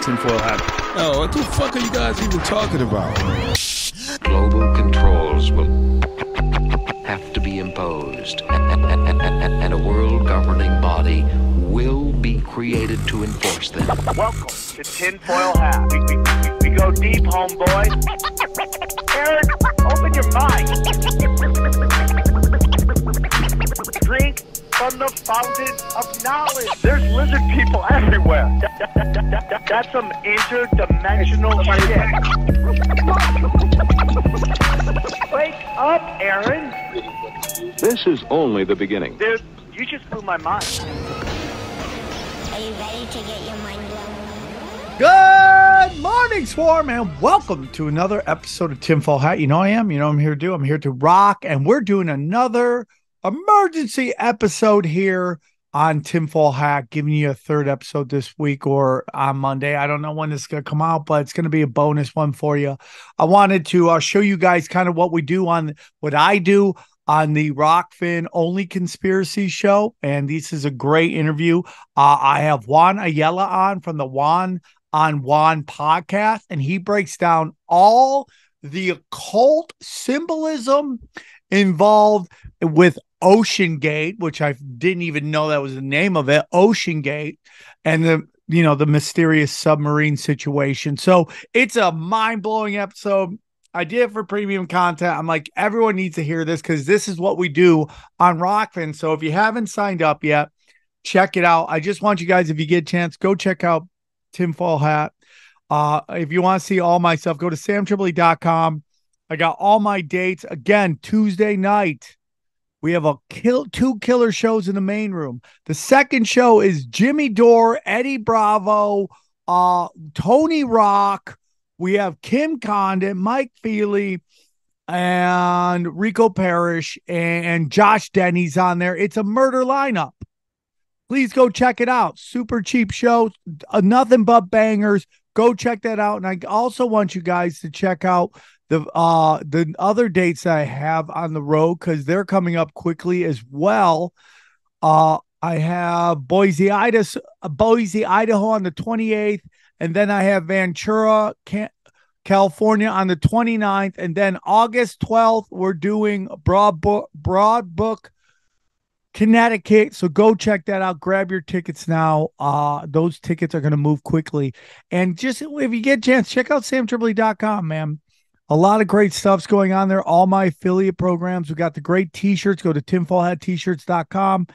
tinfoil hat. Oh, what the fuck are you guys even talking about? Global controls will have to be imposed, and a world governing body will be created to enforce them. Welcome to Tinfoil Hat. We go deep, homeboy. Aaron, open your mind. Drink from the fountain of knowledge. There's lizard people everywhere. That's some interdimensional shit. Wake up, Aaron. This is only the beginning. Dude, you just blew my mind. Are you ready to get your mind blown? Good morning, Swarm, and welcome to another episode of Tinfoil Hat. You know I am. You know I'm here to do. I'm here to rock, and we're doing another emergency episode here on Tinfoil Hat, giving you a third episode this week or on Monday. I don't know when this is going to come out, but it's going to be a bonus one for you. I wanted to show you guys kind of what I do on the Rockfin Only Conspiracy Show, and this is a great interview. I have Juan Ayala on from the Juan on Juan podcast, and he breaks down all the occult symbolism involved with Oceangate, which I didn't even know that was the name of it, Oceangate, and the mysterious submarine situation. So it's a mind-blowing episode. I did it for premium content. I'm like, everyone needs to hear this because this is what we do on Rockfin. So if you haven't signed up yet, check it out. I just want you guys, if you get a chance, go check out Tinfoil Hat. If you want to see all my stuff, go to samtripoli.com. I got all my dates. Again, Tuesday night, we have two killer shows in the main room. The second show is Jimmy Dore, Eddie Bravo, Tony Rock. We have Kim Condon, Mike Feely, and Rico Parrish, and Josh Denny's on there. It's a murder lineup. Please go check it out. Super cheap show, nothing but bangers. Go check that out. And I also want you guys to check out the other dates that I have on the road because they're coming up quickly as well. I have Boise, Idaho on the 28th. And then I have Ventura, California on the 29th. And then August 12th, we're doing Broadbrook, Connecticut. So go check that out. Grab your tickets now. Those tickets are going to move quickly. And just if you get a chance, check out samtripoli.com, man. A lot of great stuff's going on there. All my affiliate programs. We got the great t-shirts. Go to tinfoilhattshirts.com.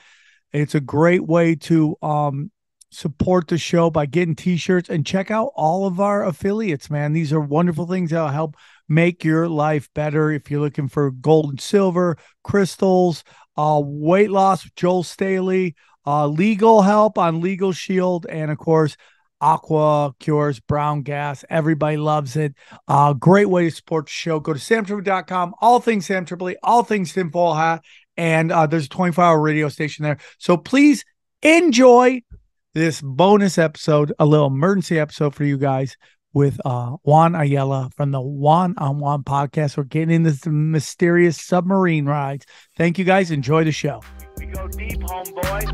It's a great way to support the show by getting t-shirts, and check out all of our affiliates, man. These are wonderful things that will help make your life better. If you're looking for gold and silver, crystals, weight loss with Joel Staley, legal help on Legal Shield, and of course, Aqua Cures, Brown Gas. Everybody loves it. Great way to support the show. Go to samtripoli.com. All things Sam Tripoli, all things Tinfoil Hat, and there's a 24-hour radio station there. So please enjoy this bonus episode, a little emergency episode for you guys with Juan Ayala from the Juan on Juan podcast. We're getting into some mysterious submarine rides. Thank you guys. Enjoy the show. We go deep, homeboy.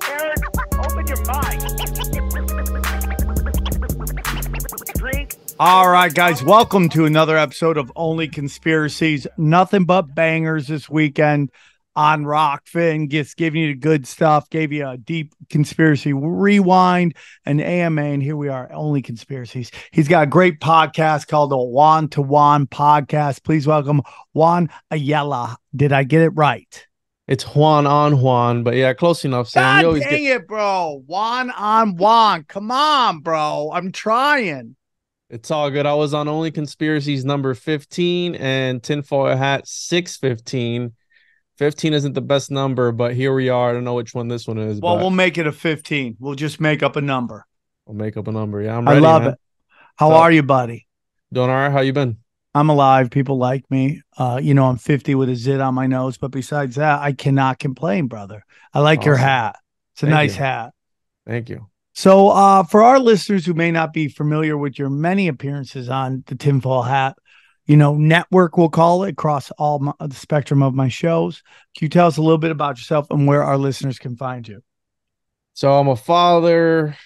Aaron, open your mind. Drink. All right, guys. Welcome to another episode of Only Conspiracies. Nothing but bangers this weekend on Rockfin. Just giving you the good stuff. Gave you a deep conspiracy rewind, an AMA, and here we are, Only Conspiracies. He's got a great podcast called the Juan to Juan podcast. Please welcome Juan Ayala. Did I get it right? It's Juan on Juan, but yeah, close enough, Sam. God dang it, bro. Juan on Juan. Come on, bro. I'm trying. It's all good. I was on Only Conspiracies number 15 and Tinfoil Hat 615. 15 isn't the best number, but here we are. I don't know which one this one is. Well, we'll make it a 15. We'll just make up a number. We'll make up a number. Yeah, I'm ready. I love it. How are you, buddy? Doing all right. How you been? I'm alive. People like me. I'm 50 with a zit on my nose, but besides that, I cannot complain, brother. I like your hat. It's a nice hat. Thank you. So for our listeners who may not be familiar with your many appearances on the Tinfoil Hat, network, we'll call it, across all the spectrum of my shows, can you tell us a little bit about yourself and where our listeners can find you? So I'm a father,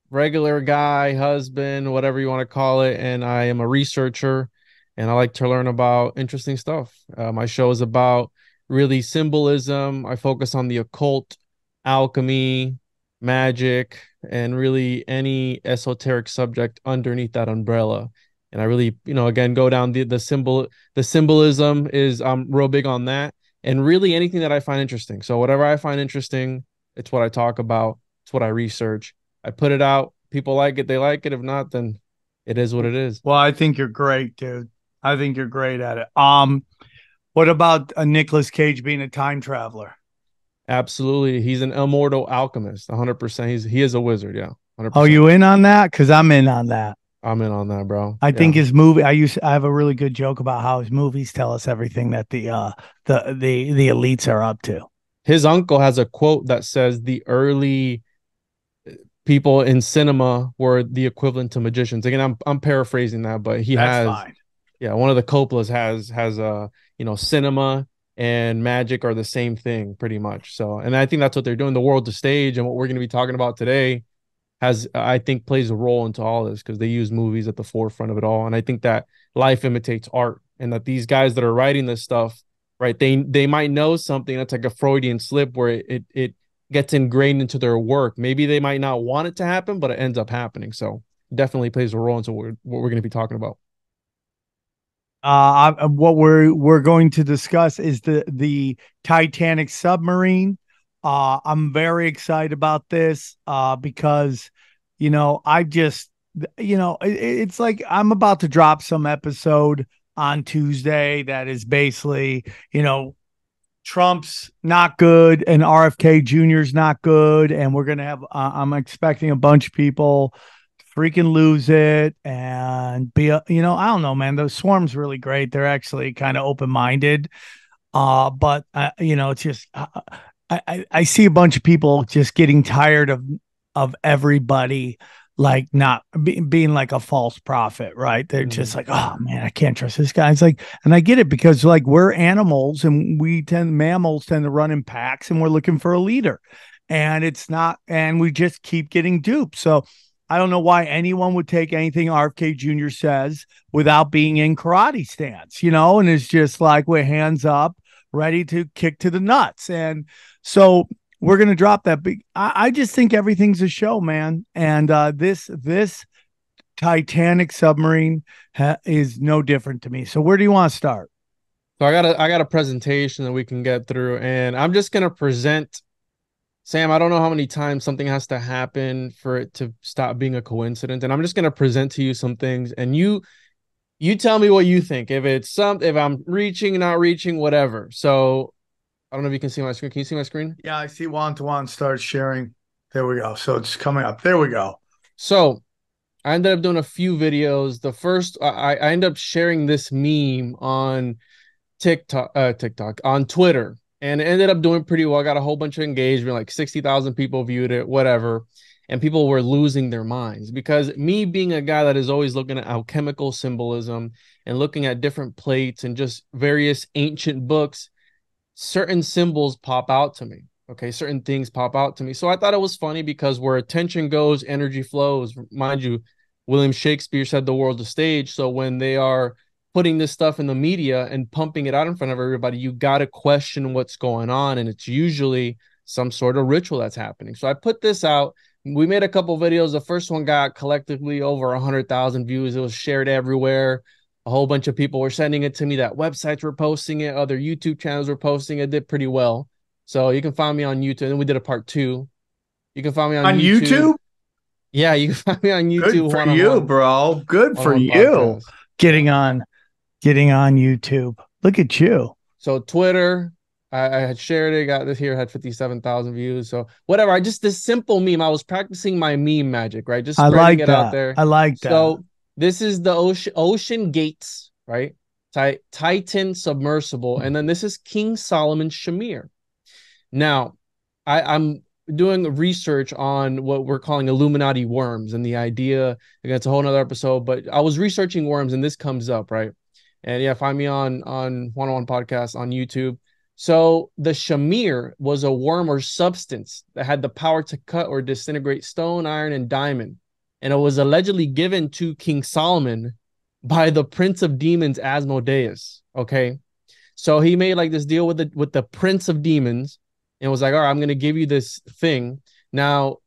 regular guy, husband, whatever you want to call it, and I am a researcher, and I like to learn about interesting stuff. My show is about really symbolism. I focus on the occult, alchemy, magic, and really any esoteric subject underneath that umbrella. And I really, again, go down the symbolism is I'm real big on that, and really anything that I find interesting. So whatever I find interesting, it's what I talk about. It's what I research. I put it out. People like it. They like it. If not, then it is what it is. Well, I think you're great, dude. I think you're great at it. What about Nicolas Cage being a time traveler? Absolutely. He's an immortal alchemist. 100%. He is a wizard. Yeah. 100%. Oh, you in on that? Because I'm in on that. I'm in on that, bro. I think his movie. I have a really good joke about how his movies tell us everything that the elites are up to. His uncle has a quote that says the early people in cinema were the equivalent to magicians. Again, I'm paraphrasing that, but That's fine. Yeah, one of the Coppolas has cinema and magic are the same thing pretty much. So, and I think that's what they're doing. The world to stage and what we're going to be talking about today I think plays a role into all this because they use movies at the forefront of it all. And I think that life imitates art, and that these guys that are writing this stuff, right, they might know something that's like a Freudian slip where it gets ingrained into their work. Maybe they might not want it to happen, but it ends up happening. So definitely plays a role into what we're going to be talking about. What we're going to discuss is the Titanic submarine. I'm very excited about this because I just it's like I'm about to drop some episode on Tuesday that is basically Trump's not good and RFK Jr.'s not good, and we're gonna have I'm expecting a bunch of people freaking lose it and be I don't know, man. The Swarm's really great. They're actually kind of open-minded, but it's just I see a bunch of people just getting tired of everybody like not being like a false prophet, right? They're just like, oh man, I can't trust this guy. It's like, and I get it because like we're animals and mammals tend to run in packs and we're looking for a leader, and it's not, and we just keep getting duped. So I don't know why anyone would take anything RFK Jr. says without being in karate stance, and it's just like with hands up, ready to kick to the nuts. And so we're going to drop that. I just think everything's a show, man. And this Titanic submarine is no different to me. So where do you want to start? So I got a presentation that we can get through, and I'm just going to present. Sam, I don't know how many times something has to happen for it to stop being a coincidence. And I'm just going to present to you some things, and you tell me what you think. If I'm reaching, not reaching, whatever. So I don't know if you can see my screen. Can you see my screen? Yeah, I see Juan start sharing. There we go. So it's coming up. There we go. So I ended up doing a few videos. The first, I ended up sharing this meme on TikTok, on Twitter. And it ended up doing pretty well. I got a whole bunch of engagement, like 60,000 people viewed it, whatever. And people were losing their minds because me being a guy that is always looking at alchemical symbolism and looking at different plates and just various ancient books, certain symbols pop out to me. Okay, certain things pop out to me. So I thought it was funny because where attention goes, energy flows. Mind you, William Shakespeare said the world is stage. So when they are putting this stuff in the media and pumping it out in front of everybody, you got to question what's going on. And it's usually some sort of ritual that's happening. So I put this out. We made a couple videos. The first one got collectively over 100,000 views. It was shared everywhere. A whole bunch of people were sending it to me. That websites were posting it. Other YouTube channels were posting it. Did pretty well. So you can find me on YouTube. And then we did a part 2. You can find me on YouTube. Yeah, you can find me on YouTube. Good for you, bro. Good for you. Podcast. Getting on YouTube. Look at you. So Twitter, I had shared it. Got this here, had 57,000 views. So whatever. This simple meme. I was practicing my meme magic, right? Just spreading it out there. I like that. So this is the Oceangate, right? Titan submersible. And then this is King Solomon's Shamir. Now, I'm doing research on what we're calling Illuminati worms and the idea. Again, it's a whole nother episode, but I was researching worms and this comes up, right? And yeah, find me on 101 podcast on YouTube. So the shamir was a worm or substance that had the power to cut or disintegrate stone, iron, and diamond. And it was allegedly given to King Solomon by the Prince of Demons, Asmodeus. Okay. So he made like this deal with the Prince of Demons and was like, all right, I'm going to give you this thing. Now,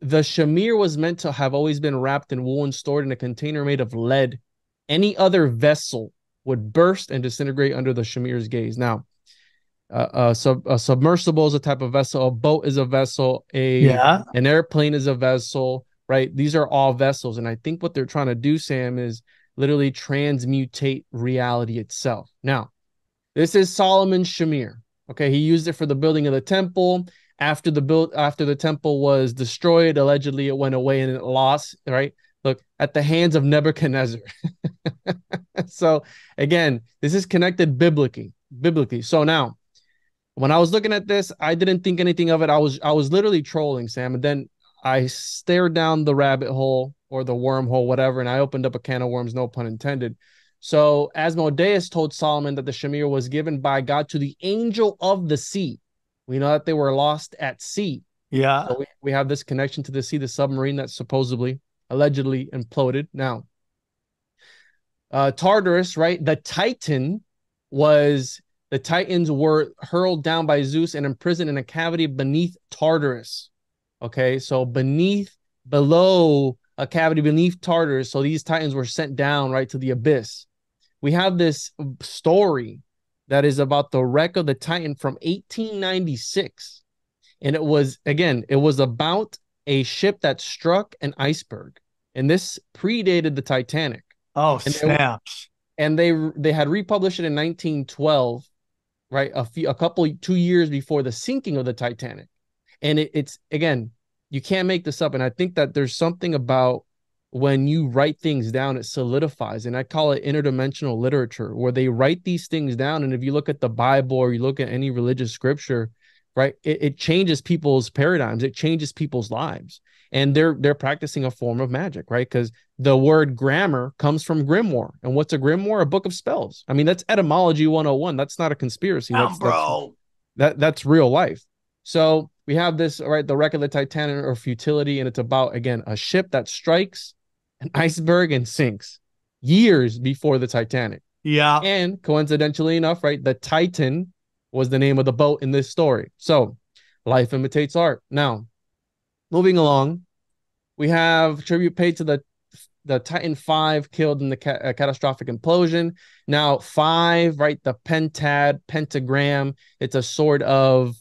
the shamir was meant to have always been wrapped in wool and stored in a container made of lead. Any other vessel would burst and disintegrate under the shamir's gaze. Now, a submersible is a type of vessel. A boat is a vessel. An airplane is a vessel, right? These are all vessels. And I think what they're trying to do, Sam, is literally transmutate reality itself. Now, this is Solomon's shamir. Okay, he used it for the building of the temple. After the temple was destroyed, allegedly it went away and it lost, right? Look, at the hands of Nebuchadnezzar. So again, this is connected biblically. So now, when I was looking at this, I didn't think anything of it. I was literally trolling, Sam, and then I stared down the rabbit hole or the wormhole, whatever, and I opened up a can of worms, no pun intended. So Asmodeus told Solomon that the shamir was given by God to the angel of the sea. We know that they were lost at sea. Yeah. So we have this connection to the sea, the submarine that supposedly, allegedly imploded. Now, Tartarus, right? The Titans were hurled down by Zeus and imprisoned in a cavity beneath Tartarus. Okay, so below a cavity beneath Tartarus. So these Titans were sent down right to the abyss. We have this story that is about the wreck of the Titan from 1896. And it was about a ship that struck an iceberg. And this predated the Titanic. Oh, snaps. And they had republished it in 1912, right? 2 years before the sinking of the Titanic. And it's again, you can't make this up. And I think that there's something about when you write things down, it solidifies. And I call it interdimensional literature, where they write these things down. And if you look at the Bible or you look at any religious scripture, right, it changes people's paradigms. It changes people's lives. And they're practicing a form of magic, right? Because the word grammar comes from grimoire. And what's a grimoire? A book of spells. I mean, that's etymology 101. That's not a conspiracy. That's real life. So we have this, right, the wreck of the Titanic or futility, and it's about, again, a ship that strikes an iceberg and sinks years before the Titanic. Yeah. And coincidentally enough, right, the Titan was the name of the boat in this story. So life imitates art. Now, moving along, we have tribute paid to the Titan 5 killed in the catastrophic implosion. Now, 5, right, the pentagram, it's a sort of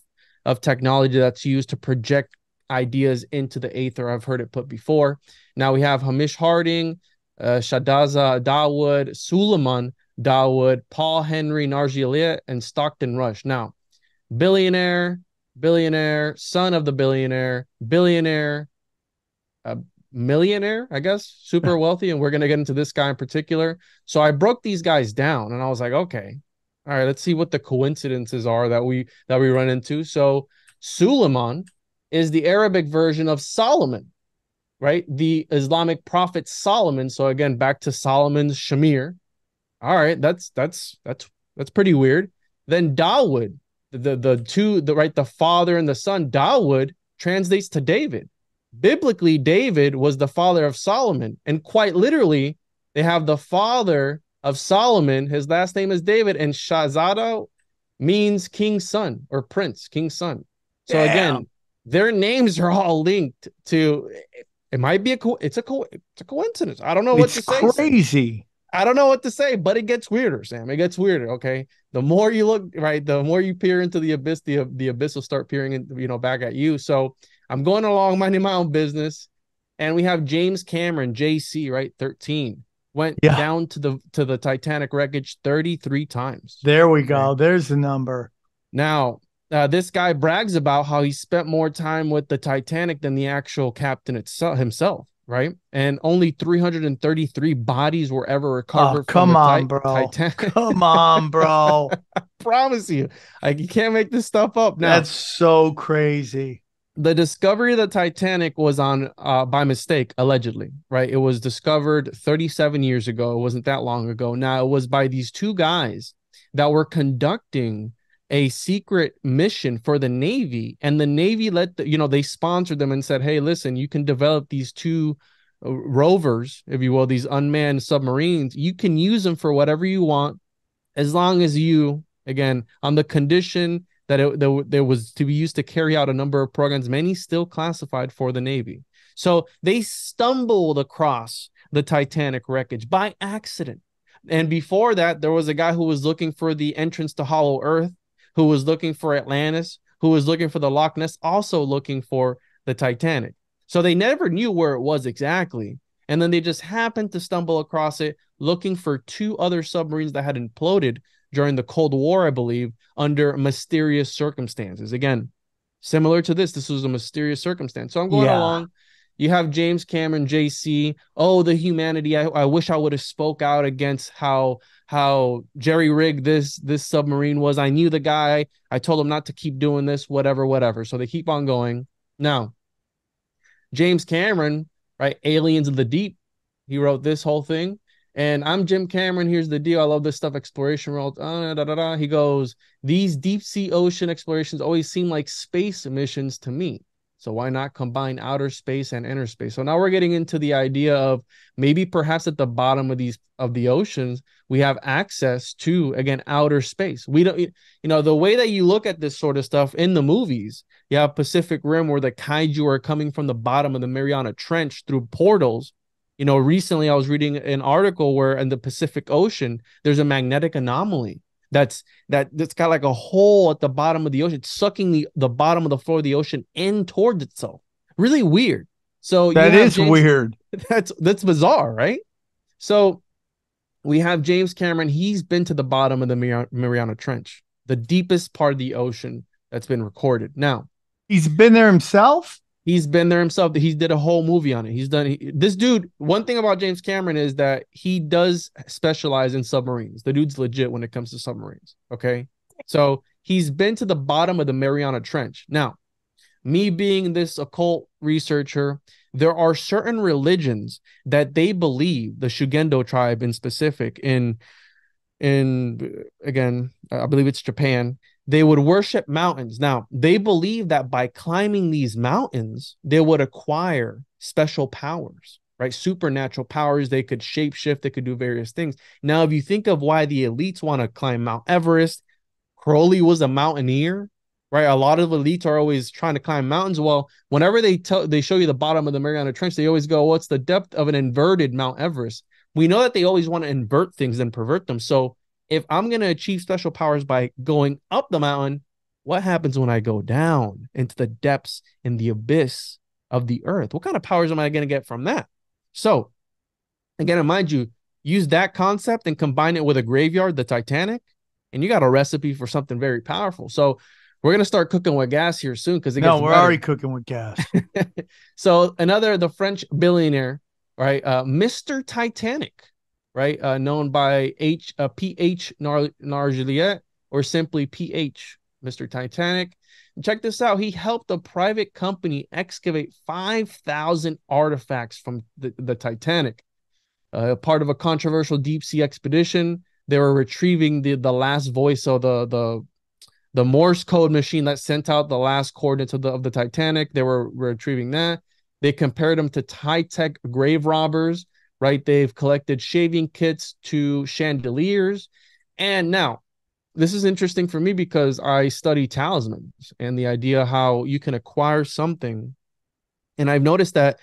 technology that's used to project ideas into the aether. I've heard it put before. Now we have Hamish Harding, Shadaza Dawood, Suleiman Dawood, Paul Henry Nargilea, and Stockton Rush. Now, billionaire, son of the billionaire, millionaire, I guess, super wealthy. And we're going to get into this guy in particular. So I broke these guys down and I was like, okay, all right, let's see what the coincidences are that we run into. So Suleiman is the Arabic version of Solomon, right? The Islamic prophet Solomon. So again, back to Solomon's shamir. All right, that's pretty weird. Then Dawood, the father and the son, Dawood translates to David. Biblically, David was the father of Solomon, and quite literally, they have the father of Solomon. His last name is David, and Shahzada means king's son or prince, king's son. So again, their names are all linked to. It might be it's a coincidence. I don't know what to say. It's crazy. I don't know what to say, but it gets weirder, Sam. It gets weirder. Okay, the more you look, right, the more you peer into the abyss, the abyss will start peering in, back at you. So I'm going along, minding my own business, and we have James Cameron, JC, right, 13. Went down to the Titanic wreckage 33 times. There we go. There's the number. Now, this guy brags about how he spent more time with the Titanic than the actual captain himself, right? And only 333 bodies were ever recovered. Come on, bro. Titanic. Come on, bro. I promise you. You can't make this stuff up now. That's so crazy. The discovery of the Titanic was on by mistake, allegedly, right? It was discovered 37 years ago. It wasn't that long ago. Now, it was by these two guys that were conducting a secret mission for the Navy, and the Navy they sponsored them and said, hey, listen, you can develop these two rovers, if you will, these unmanned submarines. You can use them for whatever you want, as long as you, again, on the condition that there was to be used to carry out a number of programs, many still classified for the Navy. So they stumbled across the Titanic wreckage by accident. And before that, there was a guy who was looking for the entrance to Hollow Earth, who was looking for Atlantis, who was looking for the Loch Ness, also looking for the Titanic. So they never knew where it was exactly. And then they just happened to stumble across it, looking for two other submarines that had imploded during the Cold War, I believe, under mysterious circumstances. Again, similar to this was a mysterious circumstance. So I'm going along. You have James Cameron, JC. Oh, the humanity. I wish I would have spoke out against how jerry-rigged this submarine was. I knew the guy. I told him not to keep doing this, whatever. So they keep on going. Now, James Cameron, right? Aliens of the Deep. He wrote this whole thing. And I'm Jim Cameron. Here's the deal. I love this stuff. Exploration world. He goes, these deep sea ocean explorations always seem like space missions to me. So why not combine outer space and inner space? So now we're getting into the idea of maybe perhaps at the bottom of the oceans, we have access to, again, outer space. We don't, the way that you look at this sort of stuff in the movies, you have Pacific Rim where the kaiju are coming from the bottom of the Mariana Trench through portals. Recently I was reading an article where in the Pacific Ocean, there's a magnetic anomaly that's got like a hole at the bottom of the ocean, sucking the bottom of the floor of the ocean in towards itself. Really weird. So that is weird. That's bizarre, right? So we have James Cameron. He's been to the bottom of the Mariana Trench, the deepest part of the ocean that's been recorded. Now, he's been there himself. He's been there himself. He did a whole movie on it. This dude, one thing about James Cameron is that he does specialize in submarines. The dude's legit when it comes to submarines. Okay. So he's been to the bottom of the Mariana Trench. Now, me being this occult researcher, there are certain religions that they believe, the Shugendo tribe in specific, in again, I believe it's Japan, they would worship mountains. Now, they believe that by climbing these mountains, they would acquire special powers, right? Supernatural powers. They could shapeshift. They could do various things. Now, if you think of why the elites want to climb Mount Everest, Crowley was a mountaineer, right? A lot of elites are always trying to climb mountains. Well, whenever they show you the bottom of the Mariana Trench, they always go, what's the depth of an inverted Mount Everest? We know that they always want to invert things and pervert them. So if I'm going to achieve special powers by going up the mountain, what happens when I go down into the depths in the abyss of the earth? What kind of powers am I going to get from that? So, again, mind you, use that concept and combine it with a graveyard, the Titanic, and you got a recipe for something very powerful. So we're going to start cooking with gas here soon because we're already cooking with gas. So the French billionaire, right, Mr. Titanic, right, known by P.H. Nargiliet, or simply P.H., Mr. Titanic. And check this out. He helped a private company excavate 5,000 artifacts from the Titanic. Part of a controversial deep-sea expedition, they were retrieving the last voice of the Morse code machine that sent out the last coordinates of the Titanic. They were retrieving that. They compared them to high-tech grave robbers, right? They've collected shaving kits to chandeliers. And now, this is interesting for me because I study talismans and the idea how you can acquire something. And I've noticed that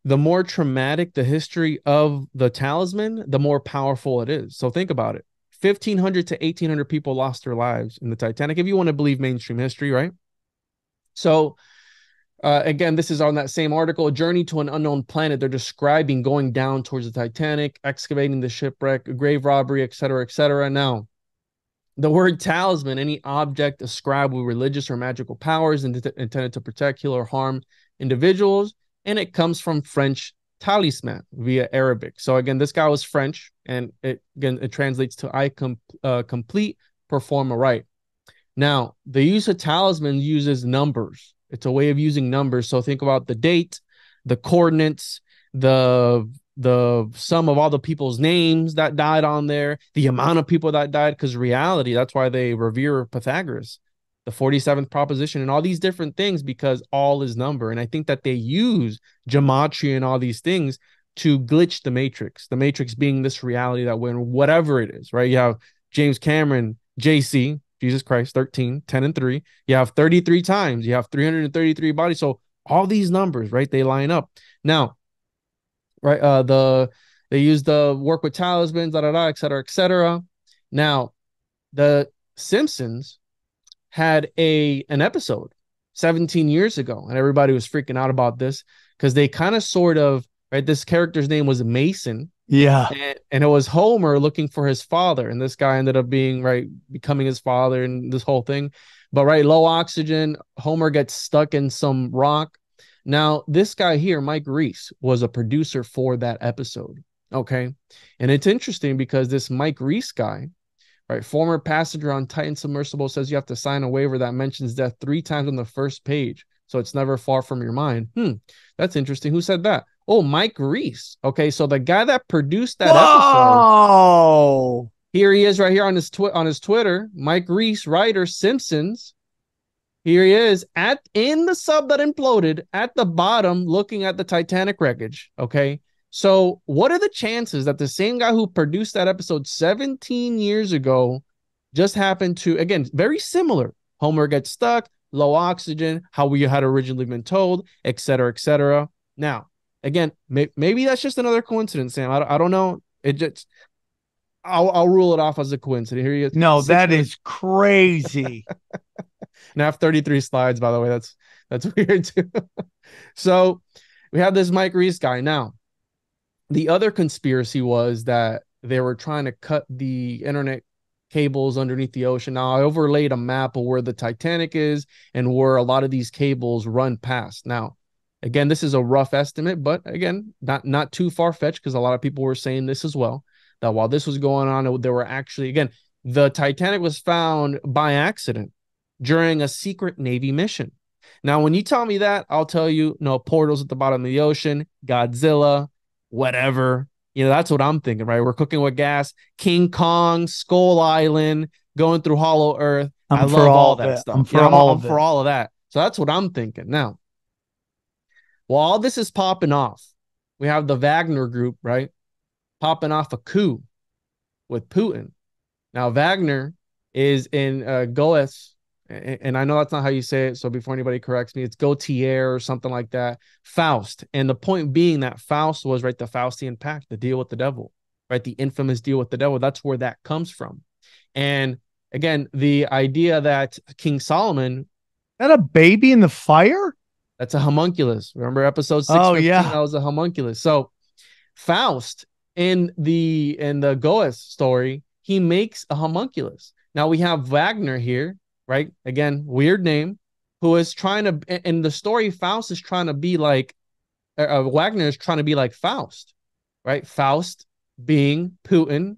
the more traumatic the history of the talisman, the more powerful it is. So think about it. 1,500 to 1,800 people lost their lives in the Titanic, if you want to believe mainstream history, right? So again, this is on that same article, A Journey to an Unknown Planet. They're describing going down towards the Titanic, excavating the shipwreck, grave robbery, etc., etc. Now, the word talisman, any object ascribed with religious or magical powers intended to protect, heal, or harm individuals, and it comes from French talisman via Arabic. So again, this guy was French, and it translates to I complete, perform a rite. Now, the use of talisman uses numbers. It's a way of using numbers. So think about the date, the coordinates, the the sum of all the people's names that died on there, the amount of people that died, because reality, that's why they revere Pythagoras, the 47th proposition, and all these different things, because all is number. And I think that they use gematria and all these things to glitch the matrix being this reality that when whatever it is, right? You have James Cameron, JC, Jesus Christ, 13, 10, and 3. You have 33 times. You have 333 bodies. So all these numbers, right? They line up. Now, right? They use the work with talismans, et cetera, et cetera. Now, the Simpsons had an episode 17 years ago, and everybody was freaking out about this because they kind of sort of, right? This character's name was Mason. Yeah. And it was Homer looking for his father, and this guy ended up being, right, becoming his father and this whole thing. But, right, low oxygen, Homer gets stuck in some rock. Now, this guy here, Mike Reese, was a producer for that episode. Okay. And it's interesting because this Mike Reese guy, right, former passenger on Titan submersible, says you have to sign a waiver that mentions death 3 times on the first page, so it's never far from your mind. That's interesting. Who said that? Oh, Mike Reese. Okay, so the guy that produced that episode, here he is right here on his Twitter. Mike Reese, writer, Simpsons. Here he is in the sub that imploded at the bottom, looking at the Titanic wreckage. Okay. So what are the chances that the same guy who produced that episode 17 years ago just happened to, again, very similar. Homer gets stuck, low oxygen, how we had originally been told, et cetera, et cetera. Now, again, maybe that's just another coincidence, Sam. I don't know. It just, I'll rule it off as a coincidence. Here he is. No, that is crazy. And I have 33 slides, by the way. That's weird too. So we have this Mike Reese guy. Now, the other conspiracy was that they were trying to cut the internet cables underneath the ocean. Now, I overlaid a map of where the Titanic is and where a lot of these cables run past. Now, again, this is a rough estimate, but again, not too far-fetched, because a lot of people were saying this as well, that while this was going on, there were actually, again, the Titanic was found by accident during a secret Navy mission. Now, when you tell me that, I'll tell you, no, portals at the bottom of the ocean, Godzilla, whatever. That's what I'm thinking, right? We're cooking with gas, King Kong, Skull Island, going through Hollow Earth. I love all that stuff. I'm for all of that. So that's what I'm thinking. Now, while all this is popping off, we have the Wagner group, right? Popping off a coup with Putin. Now, Wagner is in Goes, and I know that's not how you say it, so before anybody corrects me, it's Gautier or something like that, Faust. And the point being that Faust was, right, the Faustian pact, the deal with the devil, right, the infamous deal with the devil. That's where that comes from. And again, the idea that King Solomon... That a baby in the fire? That's a homunculus. Remember episode 6? Oh, yeah. That was a homunculus. So Faust, in the Goes story, he makes a homunculus. Now we have Wagner here, right? Again, weird name, who is trying to, in the story, Faust is trying to be like, Wagner is trying to be like Faust, right? Faust being Putin,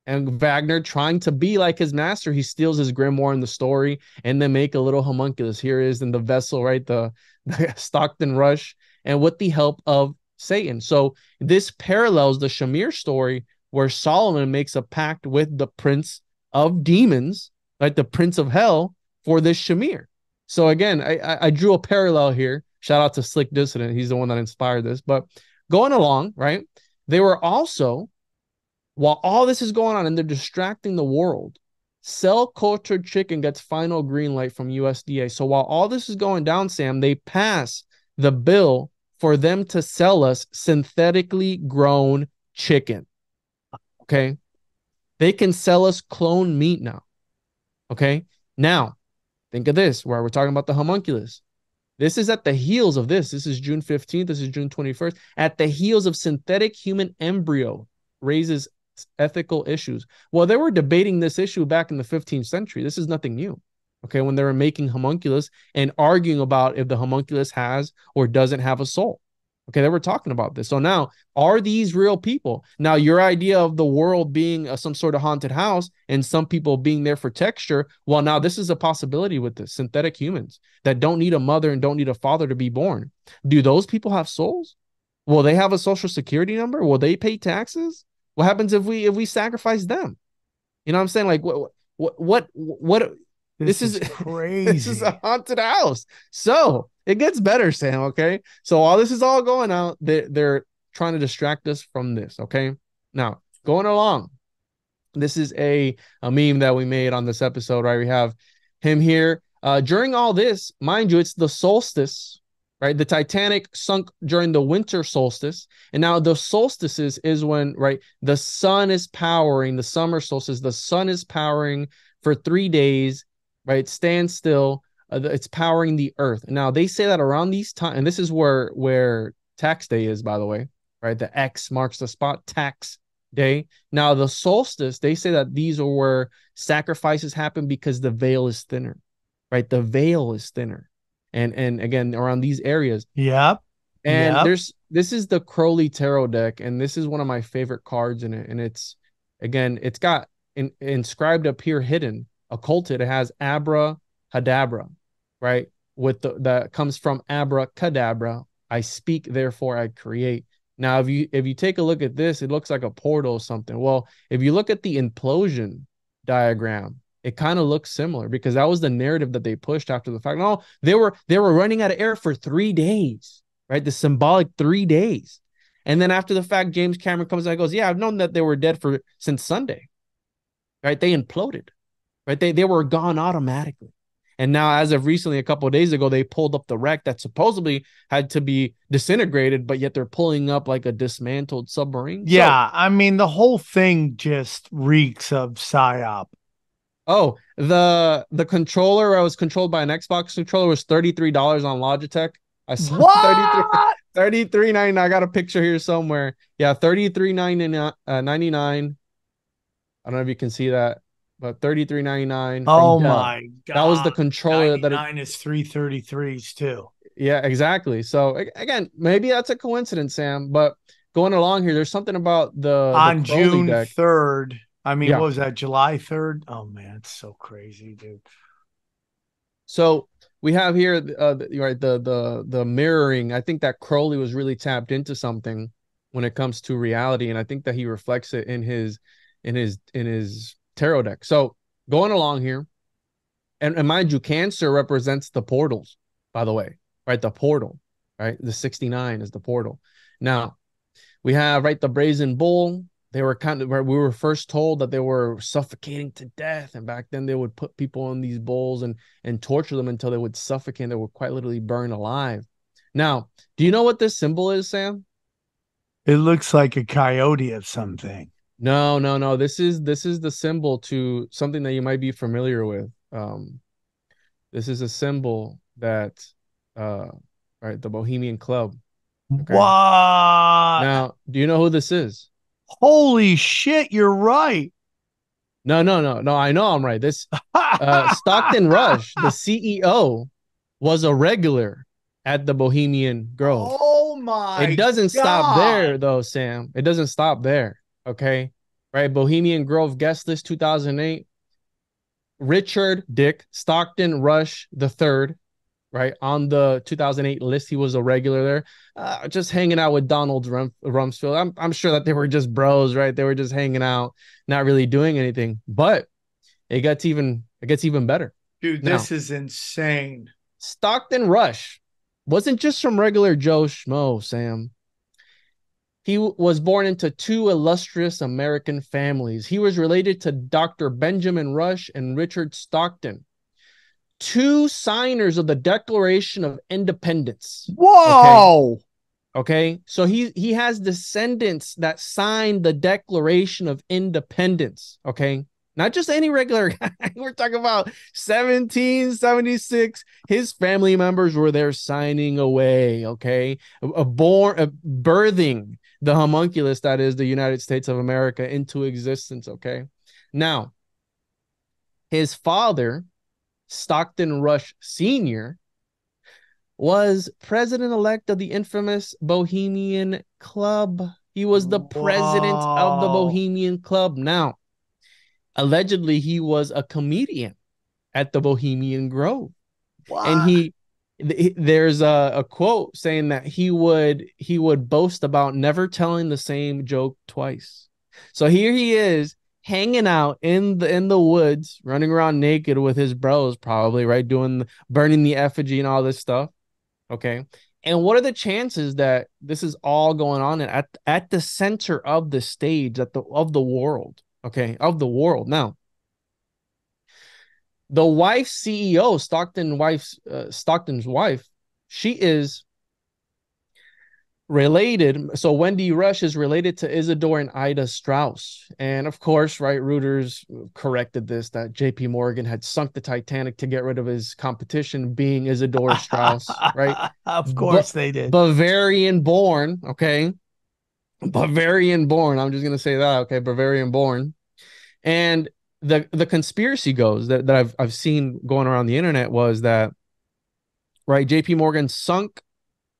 and Wagner trying to be like his master. He steals his grimoire in the story and then make a little homunculus. Here is in the vessel, right? The Stockton Rush, and with the help of Satan. So this parallels the Shamir story, where Solomon makes a pact with the prince of demons, like the prince of hell, for this Shamir. So again, I drew a parallel here. Shout out to Slick Dissident. He's the one that inspired this. But going along, right? They were also, while all this is going on and they're distracting the world, cell cultured chicken gets final green light from USDA. So while all this is going down, Sam, they pass the bill for them to sell us synthetically grown chicken. Okay. They can sell us cloned meat now. Okay. Now, think of this, where we're talking about the homunculus. This is at the heels of this. This is June 15th. This is June 21st. At the heels of synthetic human embryo raises ethical issues. Well, they were debating this issue back in the 15th century. This is nothing new. Okay. When they were making homunculus and arguing about if the homunculus has or doesn't have a soul. Okay, they were talking about this. So now, are these real people? Now, your idea of the world being some sort of haunted house and some people being there for texture, well, now this is a possibility with this synthetic humans that don't need a mother and don't need a father to be born. Do those people have souls? Will they have a social security number? Will they pay taxes? What happens if we sacrifice them? You know what I'm saying? Like what This is is this is a crazy. haunted house. So it gets better, Sam. Okay. So while this is all going out, they're trying to distract us from this. Okay. Now, going along, this is a meme that we made on this episode, right? We have him here. During all this, mind you, it's the solstice, right? The Titanic sunk during the winter solstice. And now the solstices is when, right, the sun is powering, the summer solstice, the sun is powering for 3 days, right? Stand still. It's powering the earth. Now they say that around these times, and this is where tax day is, by the way, right? The X marks the spot, tax day. Now the solstice, they say that these are where sacrifices happen because the veil is thinner, right? The veil is thinner, and again around these areas. Yep. And Yep. this is the Crowley Tarot deck, and this is one of my favorite cards in it. And it's got inscribed up here, hidden, occulted. It has Abra Hadabra, right? With that comes from abracadabra. I speak, therefore I create. Now, if you take a look at this, it looks like a portal or something. Well, if you look at the implosion diagram, it kind of looks similar because that was the narrative that they pushed after the fact. No, they were running out of air for 3 days, right? The symbolic 3 days. And then after the fact, James Cameron comes out and goes, yeah, I've known that they were dead since Sunday, right? They imploded, right? They were gone automatically. And now, as of recently, a couple of days ago, they pulled up the wreck that supposedly had to be disintegrated, but yet they're pulling up like a dismantled submarine. Yeah, I mean the whole thing just reeks of psyop. Oh, the controller I was controlled by an Xbox controller was $33 on Logitech. I saw What? 33.99. I got a picture here somewhere. Yeah, 33.99 99. I don't know if you can see that, but 33.99 Oh from Dell. my god. That was the controller that 99 is 333s too. yeah, exactly. So again, maybe that's a coincidence, Sam, but going along here, there's something about On the Crowley June deck. 3rd. I mean, Yeah. what was that? July 3rd? Oh man, it's so crazy, dude. So we have here right the mirroring. I think that Crowley was really tapped into something when it comes to reality, and I think that he reflects it in his tarot deck. So going along here, and mind you, Cancer represents the portals, by the way, right? The portal, right? The 69 is the portal. Now we have right the brazen bull. They were kind of where we were first told that they were suffocating to death, and back then they would put people in these bowls and torture them until they would suffocate. They would quite literally burn alive. Now, do you know what this symbol is, Sam? It looks like a coyote of something. No. This is the symbol to something that you might be familiar with. This is a symbol that right, the Bohemian Club. Okay. What? Now, do you know who this is? Holy shit, you're right. No. I know I'm right. This Stockton Rush, the CEO, was a regular at the Bohemian Grove. Oh my It doesn't God. stop there, though, Sam. It doesn't stop there. Okay. Right. Bohemian Grove guest list 2008. Richard Dick Stockton Rush the third, right, on the 2008 list. He was a regular there, just hanging out with Donald Rumsfeld. I'm sure that they were just bros, right? They were just hanging out, not really doing anything. But it gets even better. Dude, Now, this is insane. Stockton Rush wasn't just from regular Joe Schmo, Sam. He was born into two illustrious American families. He was related to Dr. Benjamin Rush and Richard Stockton, two signers of the Declaration of Independence. Whoa. Okay. So he has descendants that signed the Declaration of Independence. Okay. Not just any regular guy. We're talking about 1776. His family members were there signing away. Okay. Birthing the homunculus that is the United States of America into existence. Okay. Now, his father, Stockton Rush Sr., was president-elect of the infamous Bohemian Club. He was the president of the Bohemian Club. Now, allegedly, he was a comedian at the Bohemian Grove. What? And there's a quote saying that he would boast about never telling the same joke twice. So here he is hanging out in the woods, running around naked with his bros, probably, right, burning the effigy and all this stuff. Okay. And what are the chances that this is all going on at the center of the stage of the world? Okay, of the world. Now, the wife's CEO, Stockton's wife, she is related. So Wendy Rush is related to Isidore and Ida Strauss. And of course, right, Reuters corrected this, that JP Morgan had sunk the Titanic to get rid of his competition, being Isidore Strauss, right? Of course they did. Bavarian born, okay? Bavarian born. I'm just going to say that, okay? Bavarian born. And the conspiracy goes that I've seen going around the internet was that, right, JP Morgan sunk,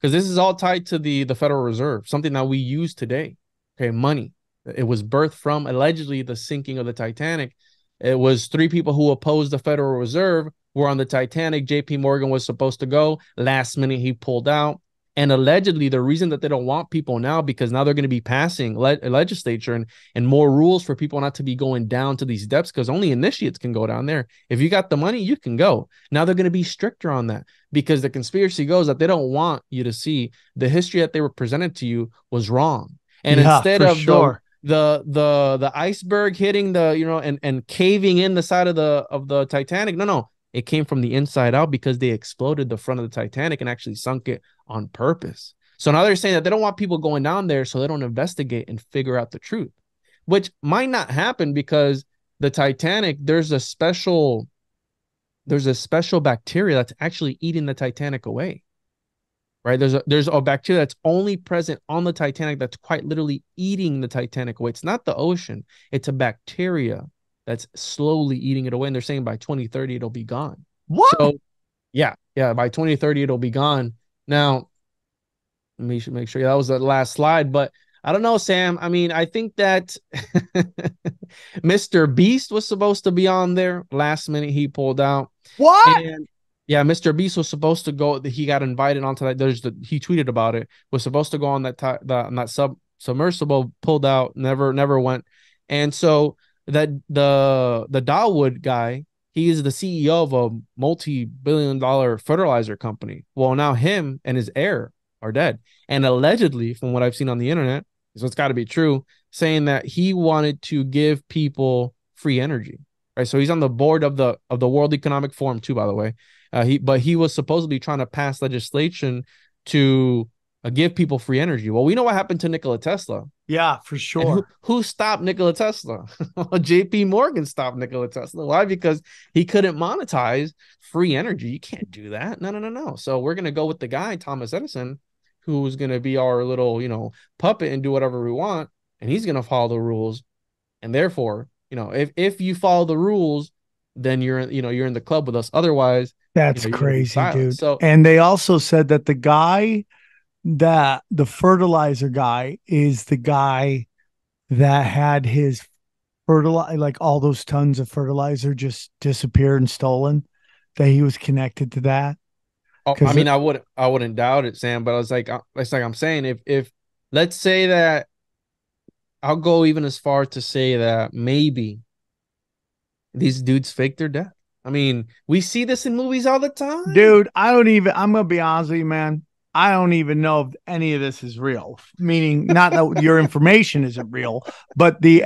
because this is all tied to the Federal Reserve, something that we use today. Okay, money. It was birthed from allegedly the sinking of the Titanic. It was 3 people who opposed the Federal Reserve were on the Titanic. JP Morgan was supposed to go. Last minute, he pulled out. And allegedly, the reason that they don't want people now, because now they're going to be passing legislature and more rules for people not to be going down to these depths, because only initiates can go down there. If you got the money, you can go. Now they're going to be stricter on that, because the conspiracy goes that they don't want you to see the history that they were presented to you was wrong. And instead of the iceberg hitting the, and caving in the side of the Titanic, no. It came from the inside out, because they exploded the front of the Titanic and actually sunk it on purpose. So now they're saying that they don't want people going down there, so they don't investigate and figure out the truth, which might not happen, because the Titanic, there's a special bacteria that's actually eating the Titanic away. Right? There's a bacteria that's only present on the Titanic that's quite literally eating the Titanic away. It's not the ocean, it's a bacteria that's slowly eating it away. And they're saying by 2030, it'll be gone. What? So, yeah, by 2030, it'll be gone. Now, let me make sure that was the last slide, but I don't know, Sam. I mean, I think that Mr. Beast was supposed to be on there. Last minute, he pulled out. What? And yeah, Mr. Beast was supposed to go. He got invited onto that. He tweeted about it. Was supposed to go on that submersible, pulled out, never went. And so that the Dawood guy, he is the CEO of a multi-billion-dollar fertilizer company. Well, now him and his heir are dead. And allegedly, from what I've seen on the internet, so it's got to be true, saying that he wanted to give people free energy. Right? So he's on the board of the World Economic Forum too, by the way. But he was supposedly trying to pass legislation to give people free energy. Well, we know what happened to Nikola Tesla. Yeah, for sure. Who stopped Nikola Tesla? JP Morgan stopped Nikola Tesla. Why? Because he couldn't monetize free energy. You can't do that. No. So we're going to go with the guy, Thomas Edison, who's going to be our little, puppet and do whatever we want. And he's going to follow the rules. And therefore, if you follow the rules, then you're in the club with us. Otherwise, that's crazy, dude. So, and they also said that the fertilizer guy is the guy that had his fertilizer, like all those tons of fertilizer just disappeared and stolen, that he was connected to that. Oh, I mean, I wouldn't doubt it, Sam, but it's like I'm saying, if let's say that, I'll go even as far to say that maybe these dudes faked their death. I mean, we see this in movies all the time. Dude, I'm going to be honest with you, man. I don't even know if any of this is real, meaning not that your information isn't real, but the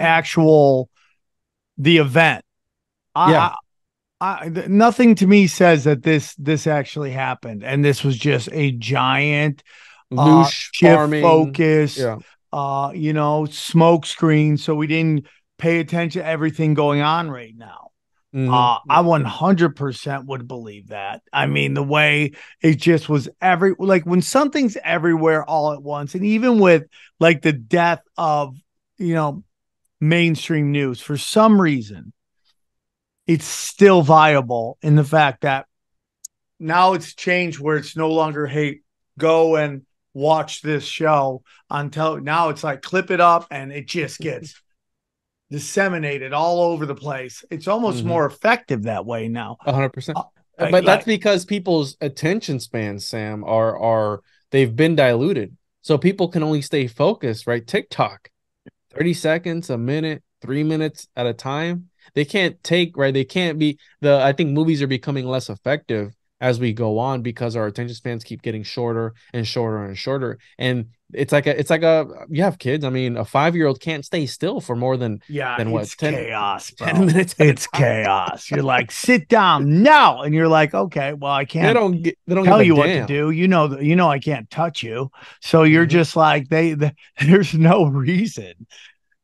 event. Yeah. Nothing to me says that this actually happened, and this was just a giant shift focus, smoke screen, so we didn't pay attention to everything going on right now. I 100% would believe that. I mean, the way it just was like when something's everywhere all at once, and even with like the death of, mainstream news, for some reason, it's still viable in the fact that now it's changed where it's no longer, hey, go and watch this show on television. Now it's like clip it up and it just gets disseminated all over the place. It's almost more effective that way now. 100%. But that's because people's attention spans, Sam, are they've been diluted. So people can only stay focused, right? TikTok, 30 seconds, a minute, 3 minutes at a time. They can't take, right? They can't be I think movies are becoming less effective as we go on because our attention spans keep getting shorter and shorter and shorter. And it's like you have kids. I mean, a 5-year-old can't stay still for more than what, it's chaos, bro. 10 minutes. It's chaos. You're like, sit down now, and you're like, okay, well, I can't. They don't tell you what to do. You know, I can't touch you. So you're just like there's no reason.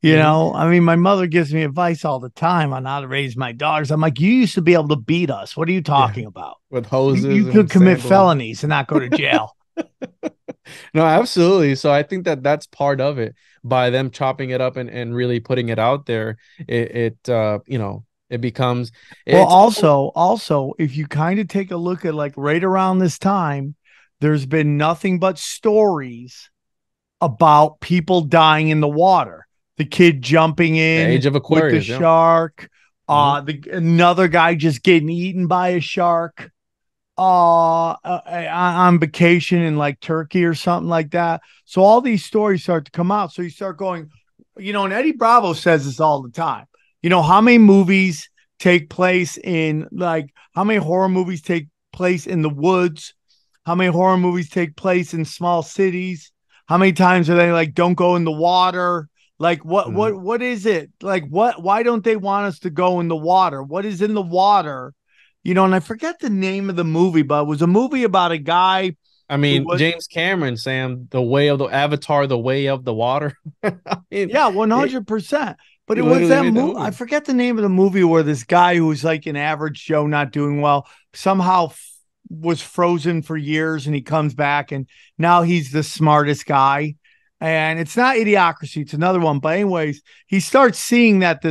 You know, I mean, my mother gives me advice all the time on how to raise my daughters. I'm like, you used to be able to beat us. What are you talking about? With hoses. You could commit felonies and not go to jail. No, absolutely. So I think that's part of it. By them chopping it up and really putting it out there, it becomes. Well, also, if you kind of take a look at like right around this time, there's been nothing but stories about people dying in the water. The kid jumping in the Age of Aquarius, with the shark. Another guy just getting eaten by a shark. On vacation in like Turkey or something like that. So all these stories start to come out. So you start going, and Eddie Bravo says this all the time. How many movies take place how many horror movies take place in the woods? How many horror movies take place in small cities? How many times are they like, don't go in the water? Like what is it? Like why don't they want us to go in the water? What is in the water? And I forget the name of the movie, but it was a movie about a guy. I mean, James Cameron, Sam, the way of the Avatar, the way of the water. I mean, yeah, 100%. But it was that movie. I forget the name of the movie where this guy who was like an average Joe, not doing well, somehow was frozen for years, and he comes back, and now he's the smartest guy. And it's not Idiocracy; it's another one. But anyways, he starts seeing that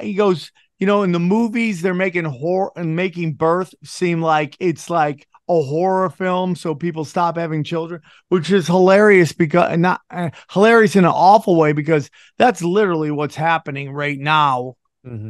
he goes. In the movies, they're making horror and making birth seem like it's like a horror film, so people stop having children, which is hilarious because not hilarious in an awful way, because that's literally what's happening right now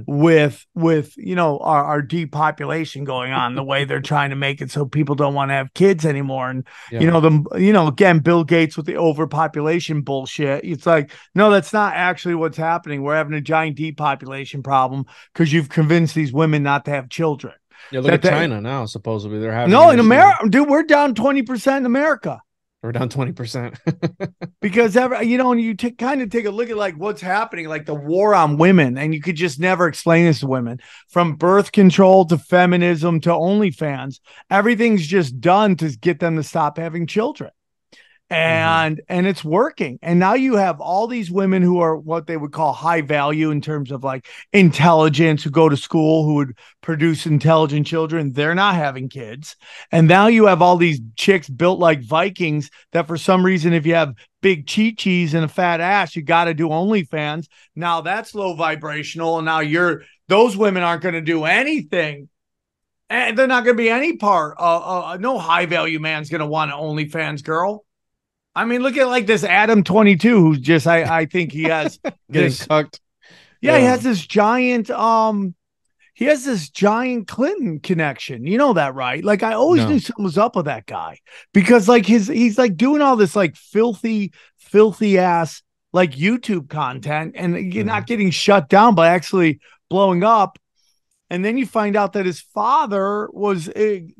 with our depopulation going on, the way they're trying to make it so people don't want to have kids anymore. And again, Bill Gates with the overpopulation bullshit. It's like, no, that's not actually what's happening. We're having a giant depopulation problem because you've convinced these women not to have children. Yeah, look at China now. Supposedly they're having in America, dude. We're down 20% in America. We're down 20%. Because you kind of take a look at like what's happening, like the war on women, and you could just never explain this to women. From birth control to feminism to OnlyFans, everything's just done to get them to stop having children. And it's working. And now you have all these women who are what they would call high value in terms of like intelligence, who go to school, who would produce intelligent children. They're not having kids. And now you have all these chicks built like Vikings that for some reason, if you have big chi-chis and a fat ass, you got to do OnlyFans. Now that's low vibrational. And now those women aren't going to do anything. And they're not going to be any part. No high value man's going to want an OnlyFans girl. I mean, look at like this Adam 22, who's just, I think he has getting cucked. Yeah, he has this giant, Clinton connection. You know that, right? Like I always knew something was up with that guy, because like he's like doing all this like filthy ass like YouTube content, and you're not getting shut down by actually blowing up. And then you find out that his father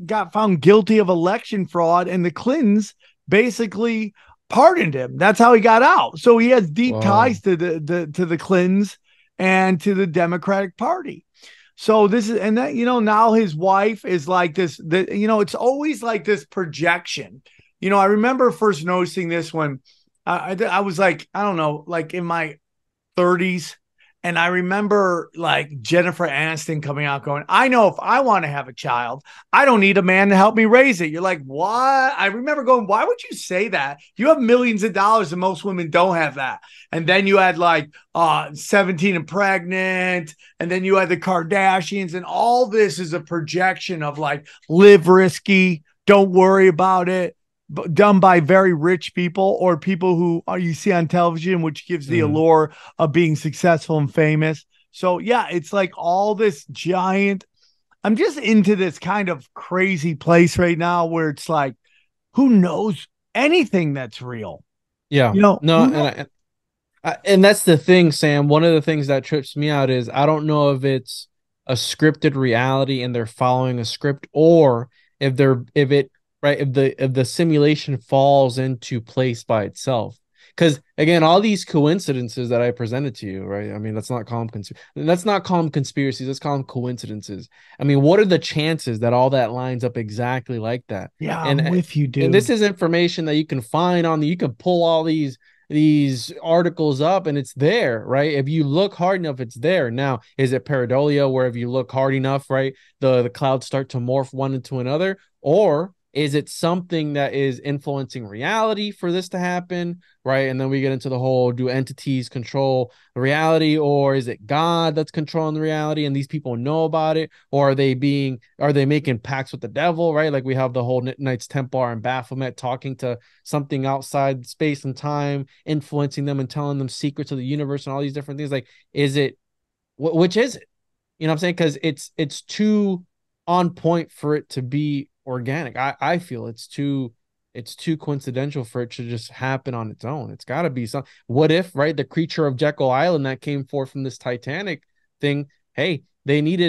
got found guilty of election fraud, and the Clintons basically pardoned him. That's how he got out. So he has deep ties to the Clintons and to the Democratic Party. So this is, and that, now his wife is like this, it's always like this projection. I remember first noticing this when I was like, I don't know, like in my 30s. And I remember like Jennifer Aniston coming out going, I know if I want to have a child, I don't need a man to help me raise it. You're like, what? I remember going, why would you say that? You have millions of dollars and most women don't have that. And then you had like 17 and pregnant. And then you had the Kardashians, and all this is a projection of like, live risky, don't worry about it. Done by very rich people or people who you see on television, which gives the allure of being successful and famous. So yeah, it's like all this giant I'm just into this kind of crazy place right now where it's like, who knows anything that's real? Yeah. You know, No, and that's the thing, Sam. One of the things that trips me out is I don't know if it's a scripted reality and they're following a script, or if the simulation falls into place by itself. Because again, all these coincidences that I presented to you, right? I mean, let's not call them conspiracies. Let's call them coincidences. I mean, what are the chances that all that lines up exactly like that? yeah, And I'm with you, and dude. this is information that you can find you can pull all these articles up and it's there, right? If you look hard enough, it's there. Now, is it pareidolia where if you look hard enough, right, the clouds start to morph one into another? Or is it something that is influencing reality for this to happen, right? And then we get into the whole, do entities control reality, or is it God that's controlling the reality and these people know about it? Or are they making pacts with the devil, right? Like we have the whole Knights Templar and Baphomet talking to something outside space and time, influencing them and telling them secrets of the universe and all these different things. Like, is it, which is it? You know what I'm saying? Because it's too on point for it to be organic. I feel it's too coincidental for it to just happen on its own. It's got to be some. What if, right, the creature of Jekyll Island that came forth from this Titanic thing? Hey, they need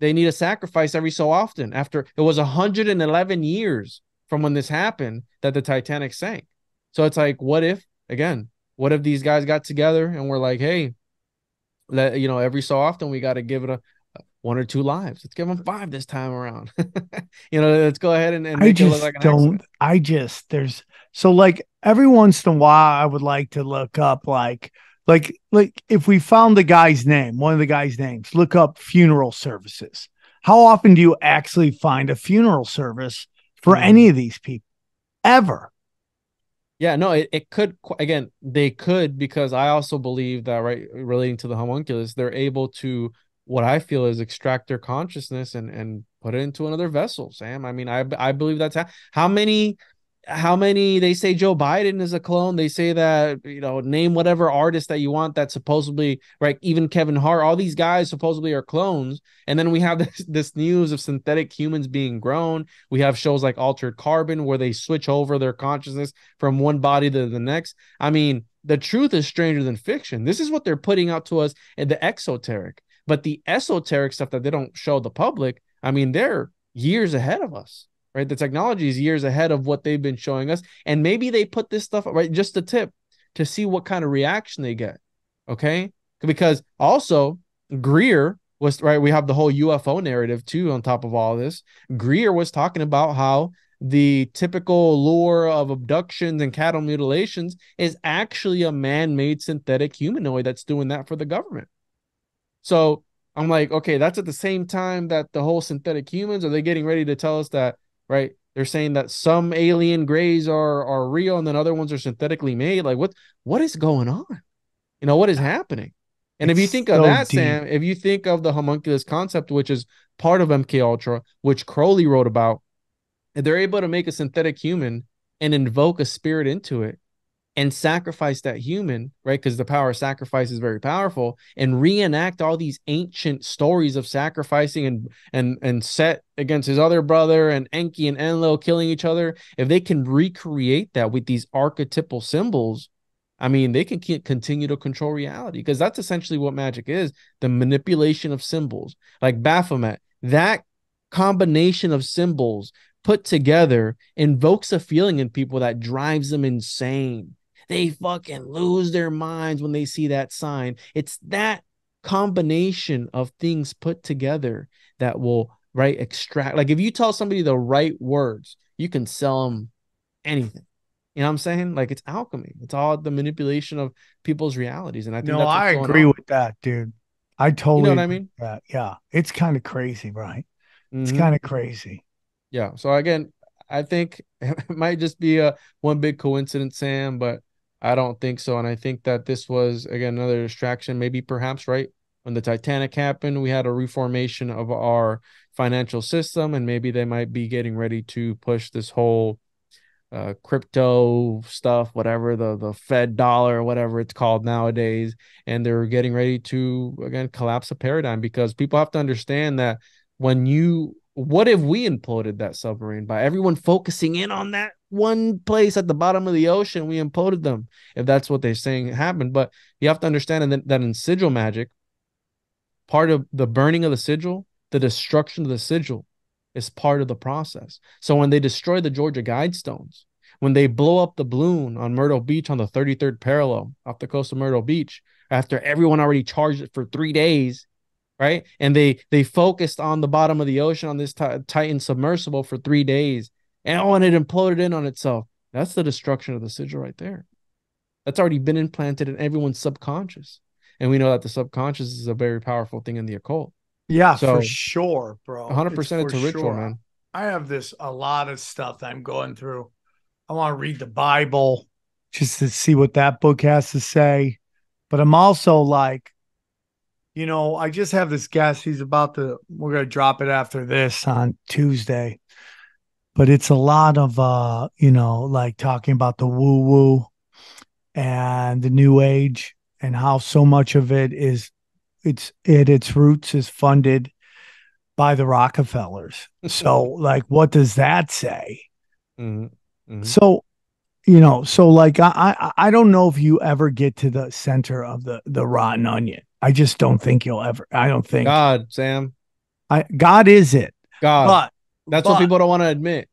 a sacrifice every so often. After it was 111 years from when this happened that the Titanic sank. So it's like, what if these guys got together and were like, hey, every so often we got to give it a one or two lives. Let's give them 5 this time around. Let's go ahead and I make it look just like an don't. accident. There's so like every once in a while, I would like to look up like if we found the guy's name, one of the guy's names, look up funeral services. How often do you actually find a funeral service for any of these people ever? Yeah, no, it could, again, they could, because I also believe that, right, relating to the homunculus, they're able to, what I feel is, extract their consciousness and put it into another vessel, Sam. I mean, I believe that's how many they say Joe Biden is a clone. They say that, name whatever artist that you want that supposedly, right, even Kevin Hart, all these guys supposedly are clones. And then we have this news of synthetic humans being grown. We have shows like Altered Carbon where they switch over their consciousness from one body to the next. I mean, the truth is stranger than fiction. This is what they're putting out to us in the exoteric. But the esoteric stuff that they don't show the public, I mean, they're years ahead of us, right? The technology is years ahead of what they've been showing us. And maybe they put this stuff, right, just a tip to see what kind of reaction they get. Okay. Because also Greer was, right, we have the whole UFO narrative too on top of all of this. Greer was talking about how the typical lure of abductions and cattle mutilations is actually a man-made synthetic humanoid that's doing that for the government. So I'm like, okay, that's at the same time that the whole synthetic humans, are they getting ready to tell us that, right? They're saying that some alien grays are real and then other ones are synthetically made. Like what is going on? What is happening? And if you It's think of so that, deep. Sam, if you think of the homunculus concept, which is part of MK Ultra, which Crowley wrote about, and they're able to make a synthetic human and invoke a spirit into it and sacrifice that human, right? Because the power of sacrifice is very powerful, and reenact all these ancient stories of sacrificing and Set against his other brother and Enki and Enlil killing each other. If they can recreate that with these archetypal symbols, I mean, they can continue to control reality, because that's essentially what magic is, the manipulation of symbols. Like Baphomet, that combination of symbols put together invokes a feeling in people that drives them insane. They fucking lose their minds when they see that sign. It's that combination of things put together that will, right, extract. Like if you tell somebody the right words, you can sell them anything. You know what I'm saying? Like, it's alchemy. It's all the manipulation of people's realities. And I think No, that's what's I going agree on. with that, dude. I You know totally what I agree mean? with that. Yeah, it's kind of crazy, right? It's Mm-hmm. kind of crazy. Yeah. So again, I think it might just be a one big coincidence, Sam, but I don't think so. And I think that this was, again, another distraction. Maybe perhaps, right, when the Titanic happened, we had a reformation of our financial system, and maybe they might be getting ready to push this whole crypto stuff, whatever, the Fed dollar, whatever it's called nowadays, and they're getting ready to again collapse a paradigm, because people have to understand that what if we imploded that submarine by everyone focusing in on that one place at the bottom of the ocean? We imploded them, if that's what they're saying happened. But you have to understand that in sigil magic, part of the burning of the sigil, the destruction of the sigil, is part of the process. So when they destroy the Georgia Guidestones, when they blow up the balloon on Myrtle Beach on the 33rd parallel off the coast of Myrtle Beach, after everyone already charged it for 3 days, right? And they focused on the bottom of the ocean on this Titan submersible for 3 days, and it imploded in on itself. That's the destruction of the sigil right there. That's already been implanted in everyone's subconscious. And we know that the subconscious is a very powerful thing in the occult. Yeah, So for sure, bro. 100% it's a ritual, man. I have a lot of stuff that I'm going through. I want to read the Bible just to see what that book has to say. But I'm also like, I just have this guest. We're going to drop it after this on Tuesday. But it's a lot of, like talking about the woo woo and the new age, and how so much of it is its roots is funded by the Rockefellers. So like, what does that say? Mm-hmm. Mm-hmm. So, like I don't know if you ever get to the center of the rotten onion. I just don't think you'll ever. I don't think God, Sam. God is it. God. But that's what people don't want to admit.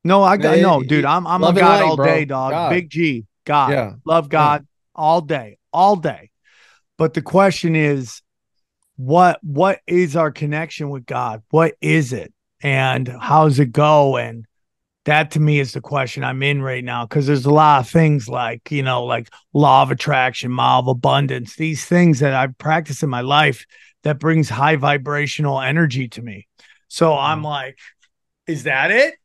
No, dude. I'm a God light, all day, dog. God. Big G. God. Yeah. Love God all day. But the question is, what is our connection with God? What is it? And how's it go? And that to me is the question I'm in right now, because there's a lot of things like, like law of attraction, law of abundance, these things that I've practiced in my life that brings high vibrational energy to me. So I'm like, is that it?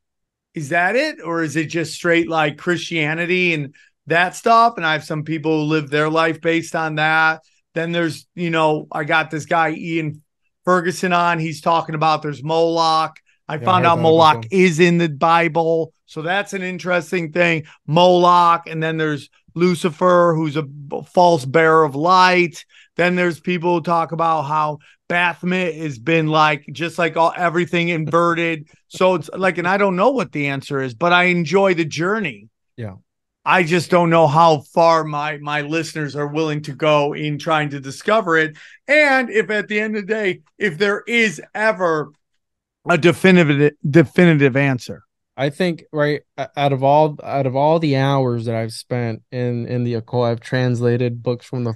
Is that it? Or is it just straight like Christianity and that stuff? And I have some people who live their life based on that. Then there's, I got this guy, Ian Ferguson, on. He's talking about there's Moloch. I found out Moloch is in the Bible. So that's an interesting thing. Moloch. And then there's Lucifer, who's a false bearer of light. Then there's people who talk about how Baphomet has been like, just like everything inverted. So it's like, and I don't know what the answer is, but I enjoy the journey. Yeah. I just don't know how far my listeners are willing to go in trying to discover it. And if at the end of the day, if there is ever a definitive answer. I think out of all the hours that I've spent in the occult, I've translated books from the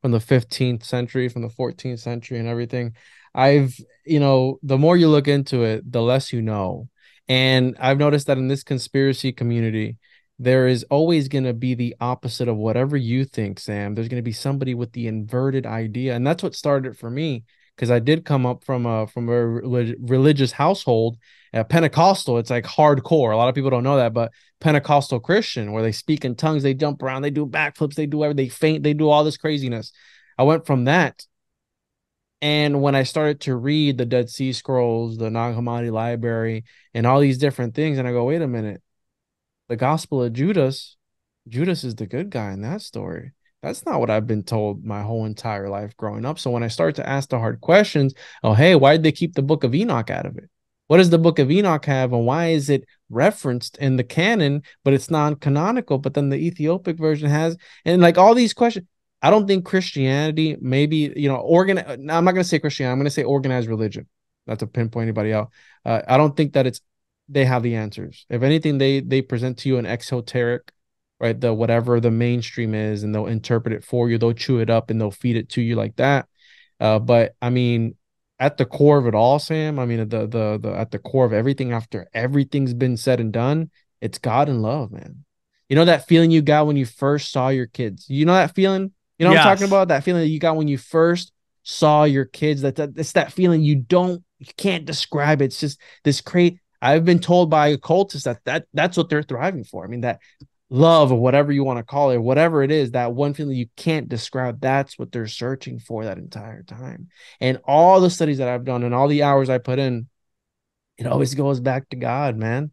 15th century, from the 14th century and everything. The more you look into it, the less you know. And I've noticed that in this conspiracy community, there is always going to be the opposite of whatever you think, Sam. There's going to be somebody with the inverted idea. And that's what started for me, because I did come up from a religious household, Pentecostal. It's like hardcore. A lot of people don't know that, but Pentecostal Christian, where they speak in tongues, they jump around, they do backflips, they do everything, they faint, they do all this craziness. I went from that. And when I started to read the Dead Sea Scrolls, the Nag Hammadi Library, and all these different things, and I go, wait a minute. The Gospel of Judas is the good guy in that story. That's not what I've been told my whole entire life growing up. So when I start to ask the hard questions, hey, why did they keep the Book of Enoch out of it? What does the Book of Enoch have, and why is it referenced in the canon, but it's non-canonical, but then the Ethiopic version has, and like all these questions. I don't think Christianity, maybe, I'm not going to say Christianity, I'm going to say organized religion, not to pinpoint anybody out. I don't think that they have the answers. If anything, they present to you an exoteric, right? The whatever the mainstream is, and they'll interpret it for you. They'll chew it up and they'll feed it to you like that. But I mean, at the core of it all, Sam, I mean, the at the core of everything, after everything's been said and done, it's God and love, man. You know that feeling you got when you first saw your kids? You know that feeling? You know what I'm talking about? That feeling that you got when you first saw your kids. It's that feeling you can't describe it. It's just this crazy. I've been told by occultists that's what they're thriving for. I mean, that love, or whatever you want to call it, whatever it is, that one feeling you can't describe, that's what they're searching for that entire time. And all the studies that I've done and all the hours I put in, it always goes back to God, man.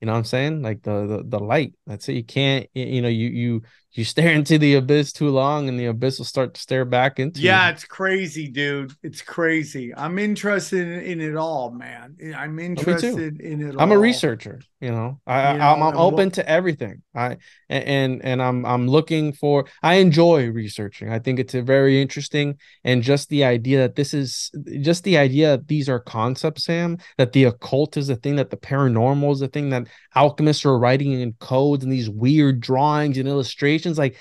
You know what I'm saying? Like the light. That's it. You can't, you know, you stare into the abyss too long, and the abyss will start to stare back into Yeah, you. it's crazy, dude. It's crazy. I'm interested in it all, man. I'm Oh, me too. interested in it I'm a all. researcher, you know. You know, I'm and what open to everything. And I'm looking for. I enjoy researching. I think it's a very interesting, and just the idea that this is just the idea that these are concepts, Sam. That the occult is a thing, that the paranormal is a thing, that alchemists are writing in codes and these weird drawings and illustrations. Like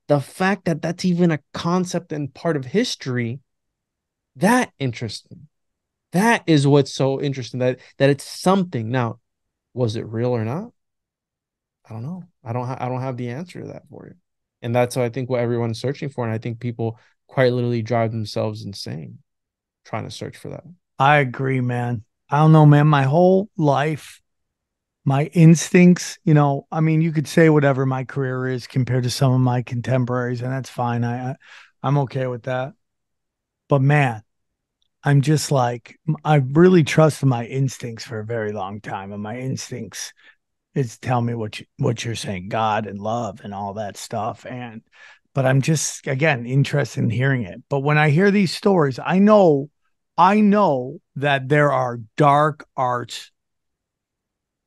the fact that that's even a concept and part of history, that interests me. That is what's so interesting, that it's something. Now, was it real or not? I don't know. I don't have the answer to that for you. And that's what I think what everyone's searching for. And I think people quite literally drive themselves insane trying to search for that. I agree, man. I don't know, man. My whole life, my instincts, you know, I mean, you could say whatever my career is compared to some of my contemporaries, and that's fine. I'm okay with that. But man, I'm just like I really trusted my instincts for a very long time, and my instincts is tell me what you're saying, God and love and all that stuff. And but I'm just again interested in hearing it. But when I hear these stories, I know that there are dark arts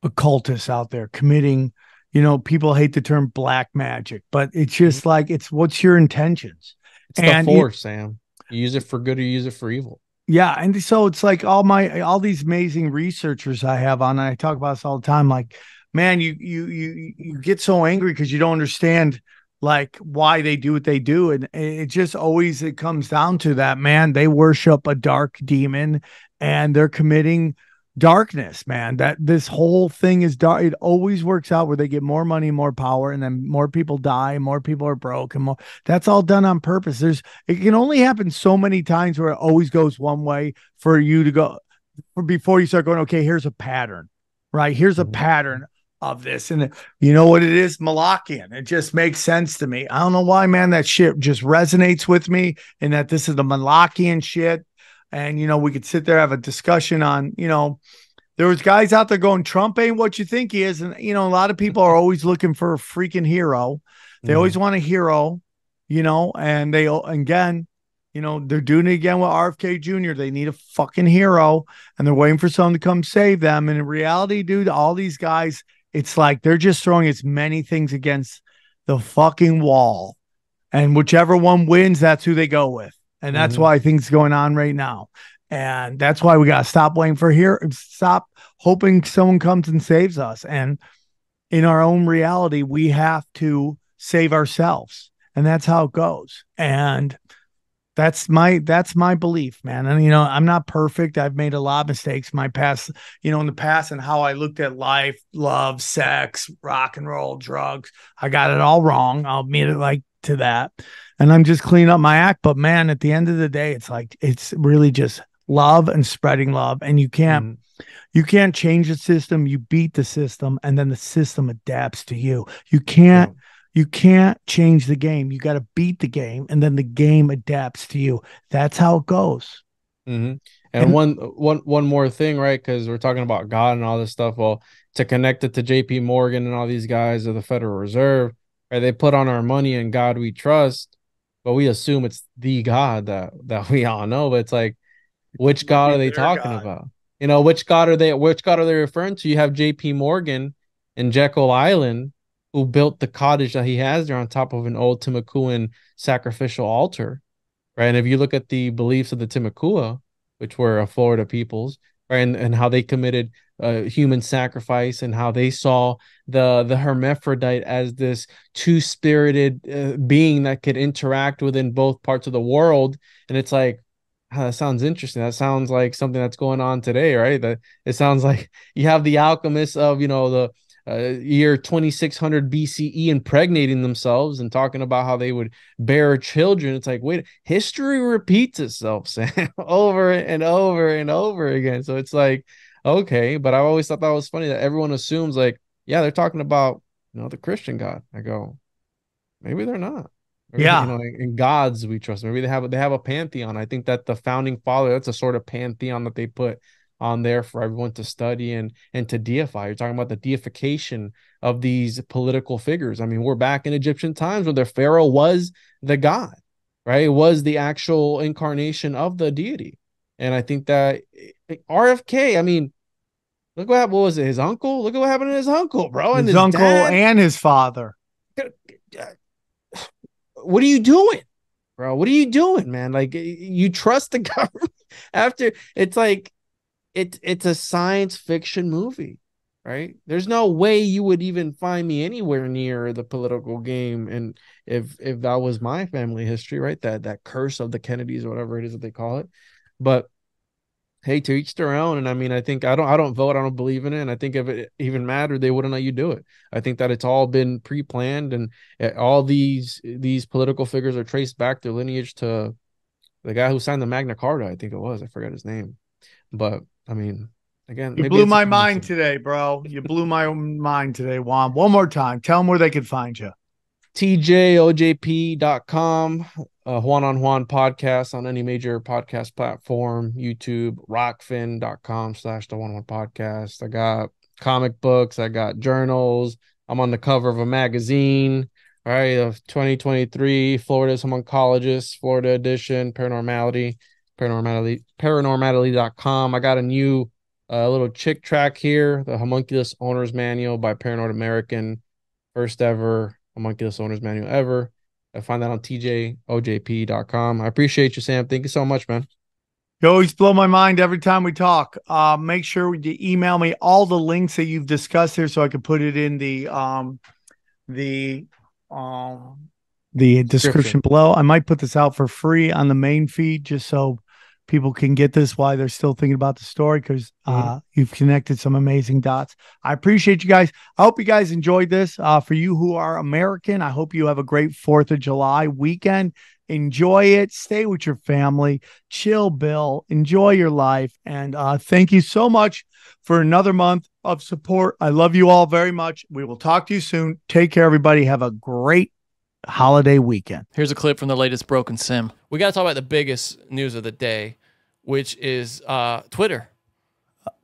occultists out there committing, you know, people hate the term black magic, but it's Mhm. just like it's what's your intentions. It's the And force, Sam. You use it for good or you use it for evil. yeah, and so it's like all these amazing researchers I have on, I talk about this all the time. Like, man, you get so angry because you don't understand like why they do what they do, and it just always it comes down to that, man. They worship a dark demon, and they're committing darkness, man. That this whole thing is dark. It always works out where they get more money, more power, and then more people die, more people are broke, and more. That's all done on purpose. There's it can only happen so many times where it always goes one way for you to go before you start going, okay, here's a pattern, right? Here's a Mhm. pattern of this. And you know what it is? Malachian. It just makes sense to me. I don't know why, man, that shit just resonates with me and that this is the Malachian shit. And, you know, we could sit there, have a discussion on, you know, there was guys out there going, Trump ain't what you think he is. And, you know, a lot of people are always looking for a freaking hero. They always Mhm. want a hero, you know, and they, again, you know, they're doing it again with RFK Jr. They need a fucking hero and they're waiting for someone to come save them. And in reality, dude, all these guys, it's like they're just throwing as many things against the fucking wall. And whichever one wins, that's who they go with. And that's Mhm. why things going on right now. And that's why we got to stop waiting for here, stop hoping someone comes and saves us. And in our own reality, we have to save ourselves. And that's how it goes. And that's my belief, man. And you know, I'm not perfect. I've made a lot of mistakes in my past, you know, in the past and how I looked at life, love, sex, rock and roll, drugs. I got it all wrong. I'll admit it like to that. And I'm just cleaning up my act. But man, at the end of the day, it's like it's really just love and spreading love. And Mhm. you can't change the system. You beat the system, and then the system adapts to you. Yeah. You can't change the game. You got to beat the game, and then the game adapts to you. That's how it goes. Mm-hmm. And And one more thing, right? Because we're talking about God and all this stuff. Well, to connect it to J.P. Morgan and all these guys of the Federal Reserve, right? They put on our money in God we trust, but we assume it's the God that we all know. But it's like, which God maybe are they their talking God. about? You know, which God are they? Which God are they referring to? You have J.P. Morgan in Jekyll Island, who built the cottage that he has there on top of an old Timucuan sacrificial altar, right? And if you look at the beliefs of the Timucua, which were a Florida peoples, right, and how they committed human sacrifice and how they saw the hermaphrodite as this two-spirited being that could interact within both parts of the world, and it's like, ah, that sounds interesting. That sounds like something that's going on today, right? That it sounds like you have the alchemists of, you know, the year 2600 BCE impregnating themselves and talking about how they would bear children. It's like, wait, history repeats itself, Sam, over and over and over again. So it's like, okay, but I always thought that was funny that everyone assumes like, yeah, they're talking about, you know, the Christian God. I go, maybe they're not. Maybe, you Yeah. know, in gods we trust. Maybe they have a pantheon. I think that the founding father, that's a sort of pantheon that they put on there for everyone to study and to deify. You're talking about the deification of these political figures. I mean, we're back in Egyptian times where the pharaoh was the god, right? It was the actual incarnation of the deity. And I think that RFK, I mean, look what was it, his uncle? Look at what happened to his uncle, bro. And his uncle dad. and his father. What are you doing, bro? What are you doing, man? Like, you trust the government after it's like it's a science fiction movie, right? There's no way you would even find me anywhere near the political game. And if that was my family history, right? That curse of the Kennedys or whatever it is that they call it. But hey, to each their own. And I mean, I think I don't vote. I don't believe in it. And I think if it even mattered, they wouldn't let you do it. I think that it's all been pre-planned, and all these political figures are traced back their lineage to the guy who signed the Magna Carta. I think it was. I forgot his name. But I mean, again, you blew my mind today, bro. You blew my mind today, Juan. One more time. Tell them where they can find you. TJOJP.com, Juan on Juan podcast on any major podcast platform, YouTube, rockfin.com/the Juan on Juan podcast. I got comic books, I got journals. I'm on the cover of a magazine, all right, of 2023, Florida's Homuncologist, Florida edition, paranormality.com. I got a new little chick track here, the Homunculus Owner's Manual by Paranoid American, first ever Homunculus Owner's Manual ever. I find that on tjojp.com. I appreciate you, Sam. Thank you so much, man. You always blow my mind every time we talk. Make sure you email me all the links that you've discussed here so I can put it in the description below. I might put this out for free on the main feed just so people can get this while they're still thinking about the story, because you've connected some amazing dots. I appreciate you guys. I hope you guys enjoyed this. For you who are American, I hope you have a great 4th of July weekend. Enjoy it. Stay with your family. Chill, Bill. Enjoy your life. And thank you so much for another month of support. I love you all very much. We will talk to you soon. Take care, everybody. Have a great holiday weekend. Here's a clip from the latest Broken Sim. We got to talk about the biggest news of the day, which is Twitter.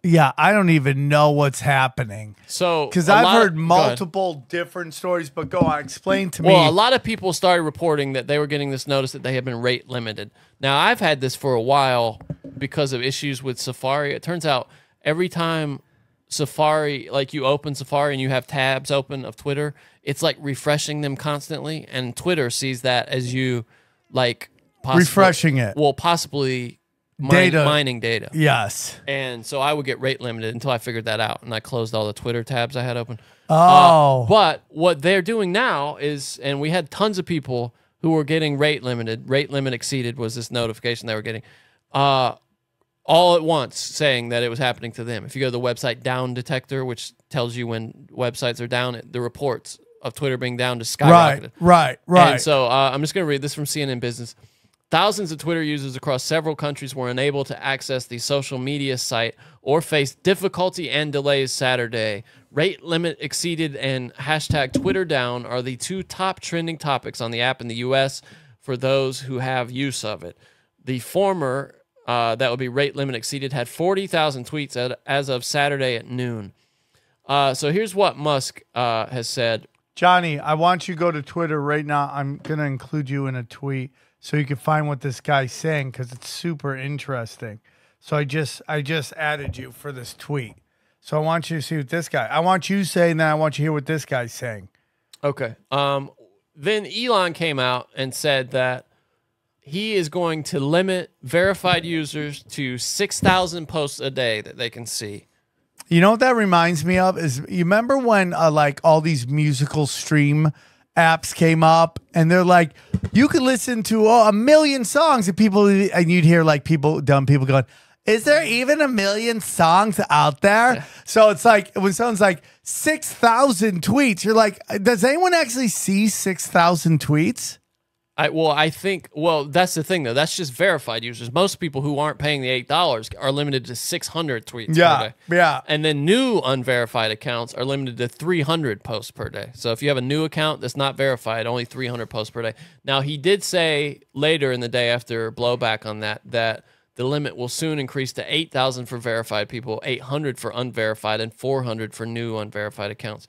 Yeah, I don't even know what's happening. So, because I've heard multiple different stories, but go on, explain to me. Well, a lot of people started reporting that they were getting this notice that they had been rate limited. Now, I've had this for a while because of issues with Safari. It turns out every time Safari, like you open Safari and you have tabs open of Twitter, it's like refreshing them constantly, and Twitter sees that as you like refreshing it. Well, possibly mining data. Yes. And so I would get rate limited until I figured that out, and I closed all the Twitter tabs I had open. Oh. But what they're doing now is, and we had tons of people who were getting rate limited. Rate limit exceeded was this notification they were getting. All at once, saying that it was happening to them. If you go to the website Down Detector, which tells you when websites are down, the reports of Twitter being down to skyrocketed. Right. And so I'm just going to read this from CNN Business. Thousands of Twitter users across several countries were unable to access the social media site or faced difficulty and delays Saturday. Rate limit exceeded and hashtag Twitter down are the two top trending topics on the app in the U.S. for those who have use of it. The former, that would be rate limit exceeded, had 40,000 tweets as of Saturday at noon. So here's what Musk has said. Johnny, I want you to go to Twitter right now. I'm going to include you in a tweet so you can find what this guy's saying, because it's super interesting. So I just added you for this tweet. So I want you to see what this guy, I want you saying that, I want you to hear what this guy's saying. Okay. Then Elon came out and said that he is going to limit verified users to 6,000 posts a day that they can see. You know what that reminds me of is, you remember when like all these musical stream apps came up and they're like, you could listen to a million songs, and you'd hear like dumb people going, is there even a million songs out there? Yeah. So it's like when someone's like 6,000 tweets, you're like, does anyone actually see 6,000 tweets? I think that's the thing though. That's just verified users. Most people who aren't paying the $8 are limited to 600 tweets per day. Yeah. And then new unverified accounts are limited to 300 posts per day. So if you have a new account that's not verified, only 300 posts per day. Now he did say later in the day, after blowback on that The limit will soon increase to 8,000 for verified people, 800 for unverified, and 400 for new unverified accounts.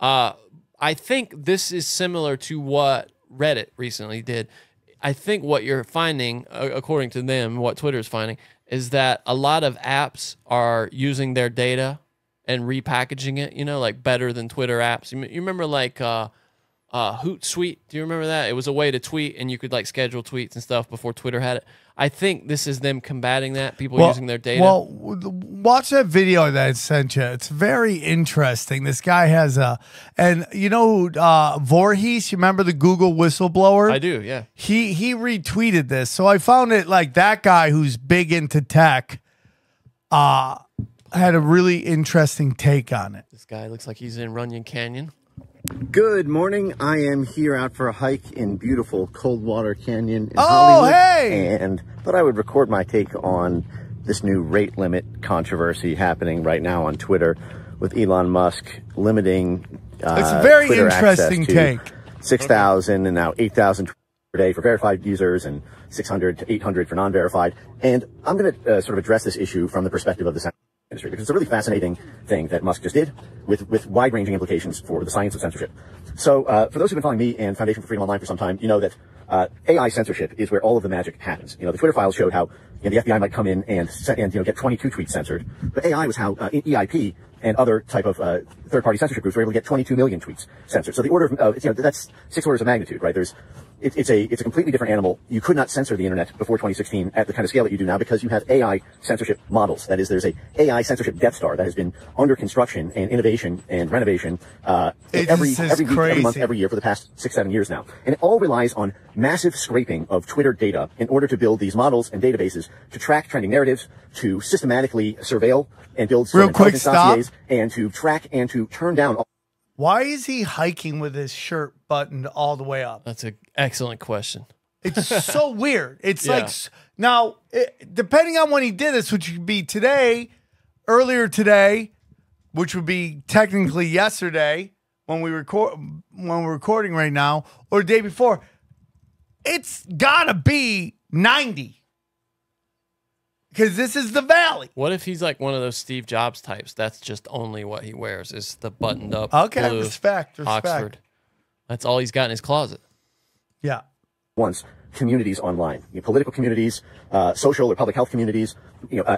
I think this is similar to what Reddit recently did. I think what you're finding, according to them, what Twitter is finding, is that a lot of apps are using their data and repackaging it, you know, like better than Twitter apps. You remember like Hootsuite? Do you remember that? It was a way to tweet and you could like schedule tweets and stuff before Twitter had it. I think this is them combating that, people using their data. Well, watch that video that I sent you. It's very interesting. This guy has and you know Voorhees, you remember the Google whistleblower? I do, yeah. He retweeted this. So I found it like that guy who's big into tech had a really interesting take on it. This guy looks like he's in Runyon Canyon. Good morning. I am here out for a hike in beautiful Coldwater Canyon in Hollywood. Hey! And thought I would record my take on this new rate limit controversy happening right now on Twitter with Elon Musk limiting it's a very Twitter interesting take. 6,000 and now 8,000 per day for verified users and 600 to 800 for non-verified. And I'm going to sort of address this issue from the perspective of the industry, because it's a really fascinating thing that Musk just did with wide-ranging implications for the science of censorship. So for those who've been following me and Foundation for Freedom Online for some time, you know that AI censorship is where all of the magic happens. You know, the Twitter files showed how the FBI might come in and get 22 tweets censored, but AI was how EIP and other type of third-party censorship groups were able to get 22 million tweets censored. So the order of that's 6 orders of magnitude, right? It's a completely different animal. You could not censor the internet before 2016 at the kind of scale that you do now because you have AI censorship models. That is, there's a AI censorship Death Star that has been under construction and innovation and renovation every week, every month, every year for the past 6-7 years now. And it all relies on massive scraping of Twitter data in order to build these models and databases to track trending narratives, to systematically surveil and build intelligence dossiers, and to track and to turn down. Why is he hiking with his shirt buttoned all the way up? That's an excellent question. It's so weird. It's like, now, depending on when he did this, which would be today, earlier today, which would be technically yesterday when we're recording right now, or the day before, it's gotta be 90. Because this is the Valley. What if he's like one of those Steve Jobs types? That's just only what he wears is the buttoned up blue respect. Oxford. That's all he's got in his closet. Yeah. Once communities online, political communities, social or public health communities,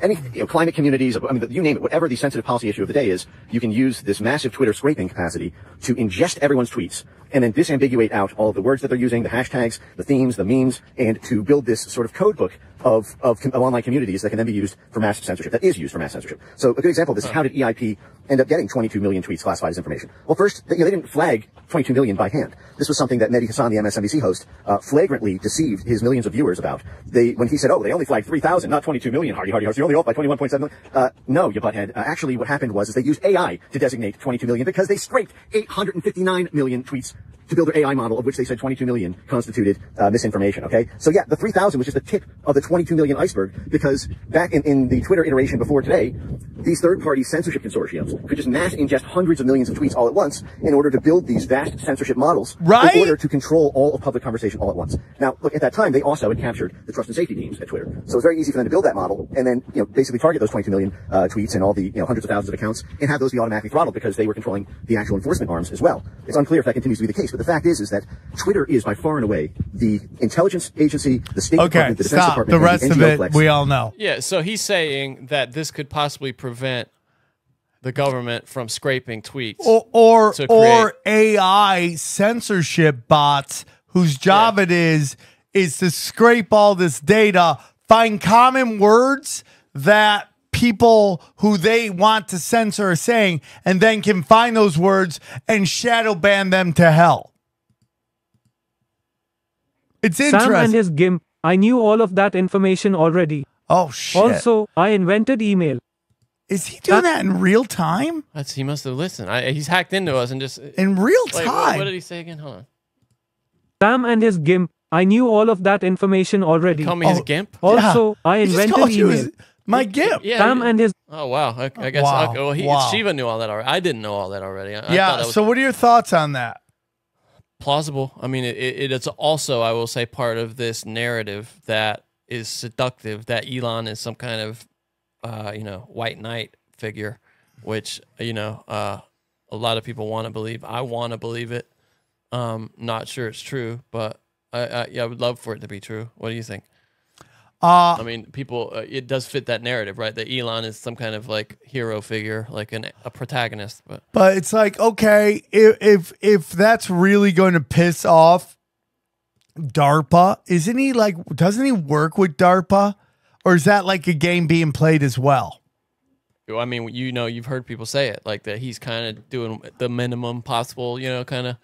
any climate communities. I mean, you name it. Whatever the sensitive policy issue of the day is, you can use this massive Twitter scraping capacity to ingest everyone's tweets and then disambiguate out all of the words that they're using, the hashtags, the themes, the memes, and to build this sort of code book of online communities that can then be used for mass censorship, that is used for mass censorship. So a good example of this is how did EIP end up getting 22 million tweets classified as information? Well, first, they didn't flag 22 million by hand. This was something that Mehdi Hassan, the MSNBC host, flagrantly deceived his millions of viewers about. When he said, oh, they only flagged 3,000, not 22 million, hardy, so you're only off by 21.7 million. No, you butthead. Actually, what happened was they used AI to designate 22 million because they scraped 859 million tweets to build their AI model, of which they said 22 million constituted misinformation, okay? So yeah, the 3,000 was just the tip of the 22 million iceberg, because back in the Twitter iteration before today, these third-party censorship consortiums could just mass ingest hundreds of millions of tweets all at once in order to build these vast censorship models in order to control all of public conversation all at once. Now, look, at that time, they also had captured the trust and safety teams at Twitter. So it's very easy for them to build that model and then, basically target those 22 million tweets and all the, hundreds of thousands of accounts and have those be automatically throttled because they were controlling the actual enforcement arms as well. It's unclear if that continues to be the case, but the fact is that Twitter is by far and away the intelligence agency, the State Department, the Defense Department, the rest and of the it NGO we all know. Yeah, so he's saying that this could possibly prevent the government from scraping tweets or AI censorship bots whose job it is to scrape all this data, find common words that people who they want to censor are saying, and then can find those words and shadow ban them to hell. It's interesting. Sam and his GIMP. I knew all of that information already. Oh, shit. Also, I invented email. Is he doing that in real time? He must have listened. He's hacked into us and just... In real time? What did he say again? Hold on. Sam and his GIMP. I knew all of that information already. Call me his GIMP? Also, I invented email. My GIMP. Yeah, Sam and his... Oh, wow. I guess... Wow. Okay, well, Shiva knew all that already. I didn't know all that already. I thought that was so what are your thoughts on that? plausible. I mean, it's also, I will say, part of this narrative that is seductive, that Elon is some kind of, white knight figure, which, a lot of people want to believe. I want to believe it. Not sure it's true, but I would love for it to be true. What do you think? I mean, people, it does fit that narrative, right? That Elon is some kind of like hero figure, like a protagonist. But it's like, okay, if that's really going to piss off DARPA, doesn't he work with DARPA? Or is that like a game being played as well? I mean, you've heard people say it, like that he's kind of doing the minimum possible, kind of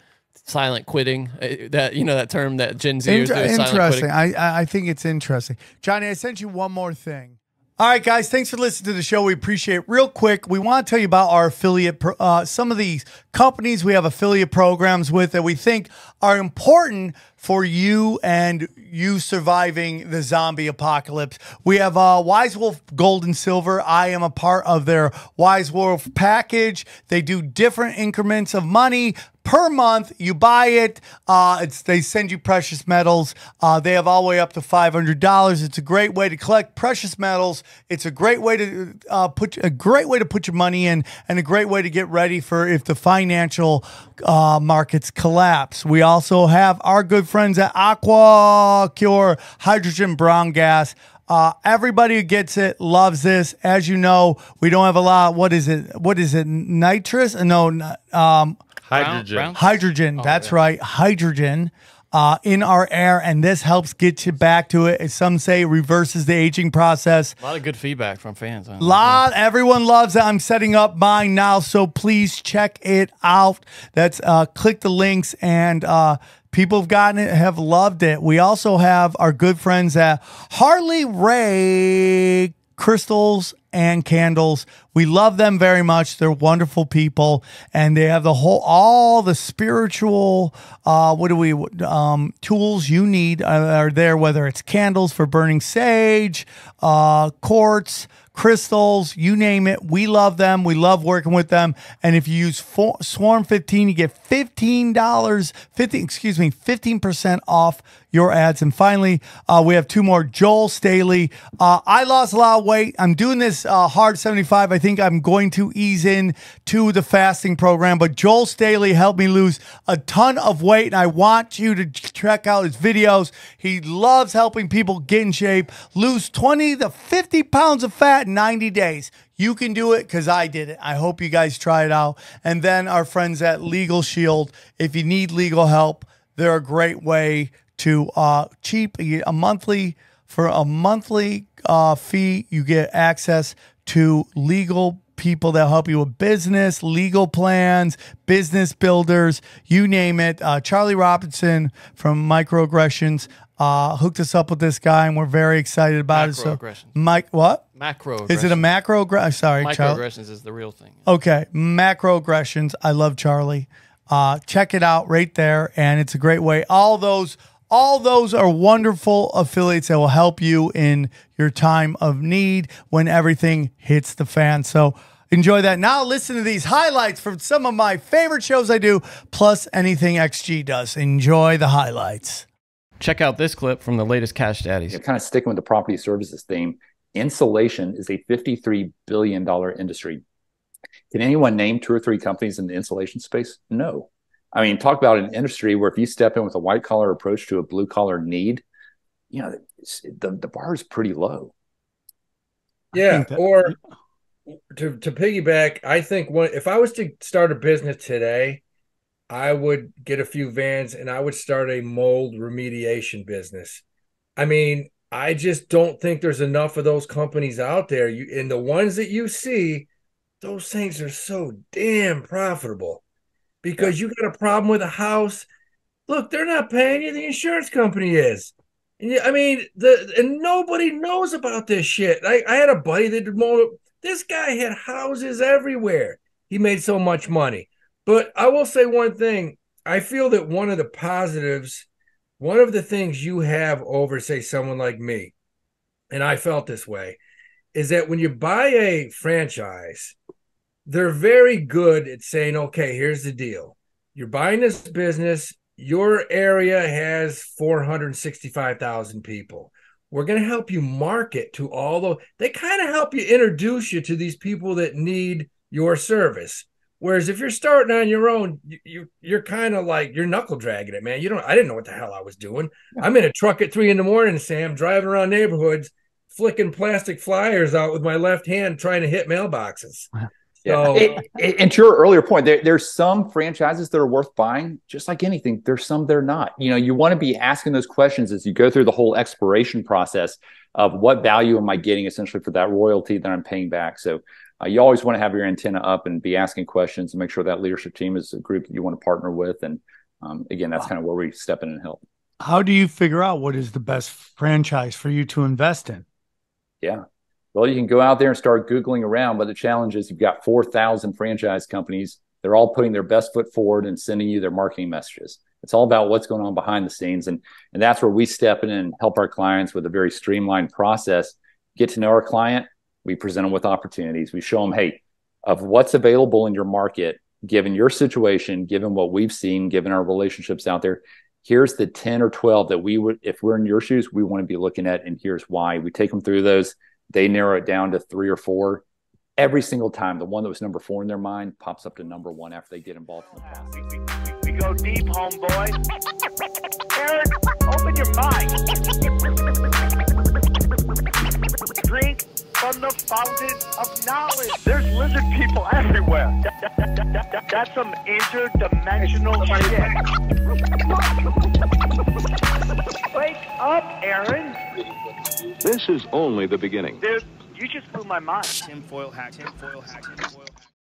silent quitting, that term that Gen Z is doing. Interesting. I think it's interesting. Johnny, I sent you one more thing. All right, guys, thanks for listening to the show. We appreciate it. Real quick, we want to tell you about our affiliate, some of these companies we have affiliate programs with that we think are important for you and you surviving the zombie apocalypse. We have Wise Wolf Gold and Silver. I am a part of their Wise Wolf package. They do different increments of money per month. You buy it. They send you precious metals. They have all the way up to $500. It's a great way to collect precious metals. It's a great way to put your money in, and a great way to get ready for if the financial markets collapse. We also have our good friends at Aqua Cure Hydrogen Brown Gas. Everybody who gets it loves this. As you know, we don't have a lot. What is it? Nitrous? No. Hydrogen. Hydrogen. That's right. Hydrogen in our air, and this helps get you back to it. As some say, reverses the aging process. A lot of good feedback from fans. Everyone loves it. I'm setting up mine now, so please check it out. That's click the links, and people have gotten it, have loved it. We also have our good friends at Harley Ray Crystals and Candles. We love them very much. They're wonderful people, and they have all the spiritual tools you need are there, whether it's candles for burning sage, quartz, crystals, you name it. We love them. We love working with them. And if you use Swarm 15, you get 15% off your ads. And finally, we have two more. Joel Staley. I lost a lot of weight. I'm doing this hard 75. I think I'm going to ease in to the fasting program. But Joel Staley helped me lose a ton of weight, and I want you to check out his videos. He loves helping people get in shape, lose 20 to 50 pounds of fat in 90 days. You can do it because I did it. I hope you guys try it out. And then our friends at Legal Shield. If you need legal help, they're a great way to for a monthly fee. You get access to legal people that help you with business, legal plans, business builders, you name it. Charlie Robinson from Microaggressions hooked us up with this guy, and we're very excited about it. So, Mike, what? Macroaggressions. Is it a macroaggression? Sorry, Microaggressions is the real thing. Okay, macroaggressions. I love Charlie. Check it out right there, and it's a great way. All those are wonderful affiliates that will help you in your time of need when everything hits the fan. So enjoy that. Now listen to these highlights from some of my favorite shows I do, plus anything XG does. Enjoy the highlights. Check out this clip from the latest Cash Daddies. Kind of sticking with the property services theme, insulation is a $53 billion industry. Can anyone name 2 or 3 companies in the insulation space? No. I mean, talk about an industry where if you step in with a white collar approach to a blue collar need, the bar is pretty low. Yeah. Or to piggyback, I think if I was to start a business today, I would get a few vans and I would start a mold remediation business. I mean, I just don't think there's enough of those companies out there. And the ones that you see, those things are so damn profitable. Because you got a problem with a house, look, they're not paying you. The insurance company is. And I mean, and nobody knows about this shit. I had a buddy that did mold. This guy had houses everywhere. He made so much money. But I will say one thing. I feel that one of the positives, one of the things you have over, say, someone like me, and I felt this way, is that when you buy a franchise, they're very good at saying, okay, here's the deal. You're buying this business. Your area has 465,000 people. We're going to help you market to all those. They kind of help you introduce you to these people that need your service. Whereas if you're starting on your own, you're kind of like, you're knuckle dragging it, man. I didn't know what the hell I was doing. I'm in a truck at 3 a.m, Sam, driving around neighborhoods, flicking plastic flyers out with my left hand, trying to hit mailboxes. Yeah. And to your earlier point, there's some franchises that are worth buying, just like anything. There's some they're not. You want to be asking those questions as you go through the whole exploration process of what value am I getting essentially for that royalty that I'm paying back. So you always want to have your antenna up and be asking questions and make sure that leadership team is a group that you want to partner with. And again, that's kind of where we step in and help. How do you figure out what is the best franchise for you to invest in? Yeah. Well, you can go out there and start Googling around, but the challenge is you've got 4,000 franchise companies. They're all putting their best foot forward and sending you their marketing messages. It's all about what's going on behind the scenes. And that's where we step in and help our clients with a very streamlined process. Get to know our client. We present them with opportunities. We show them, hey, of what's available in your market, given your situation, given what we've seen, given our relationships out there, here's the 10 or 12 that we would, if we're in your shoes, we want to be looking at, and here's why. We take them through those. They narrow it down to 3 or 4. Every single time, the one that was number 4 in their mind pops up to number 1 after they get involved in the process. We go deep, homeboy. Aaron, open your mind. Drink from the fountain of knowledge. There's lizard people everywhere. That's some interdimensional shit. Wake up, Aaron. This is only the beginning. Dude, you just blew my mind. Tinfoil hack.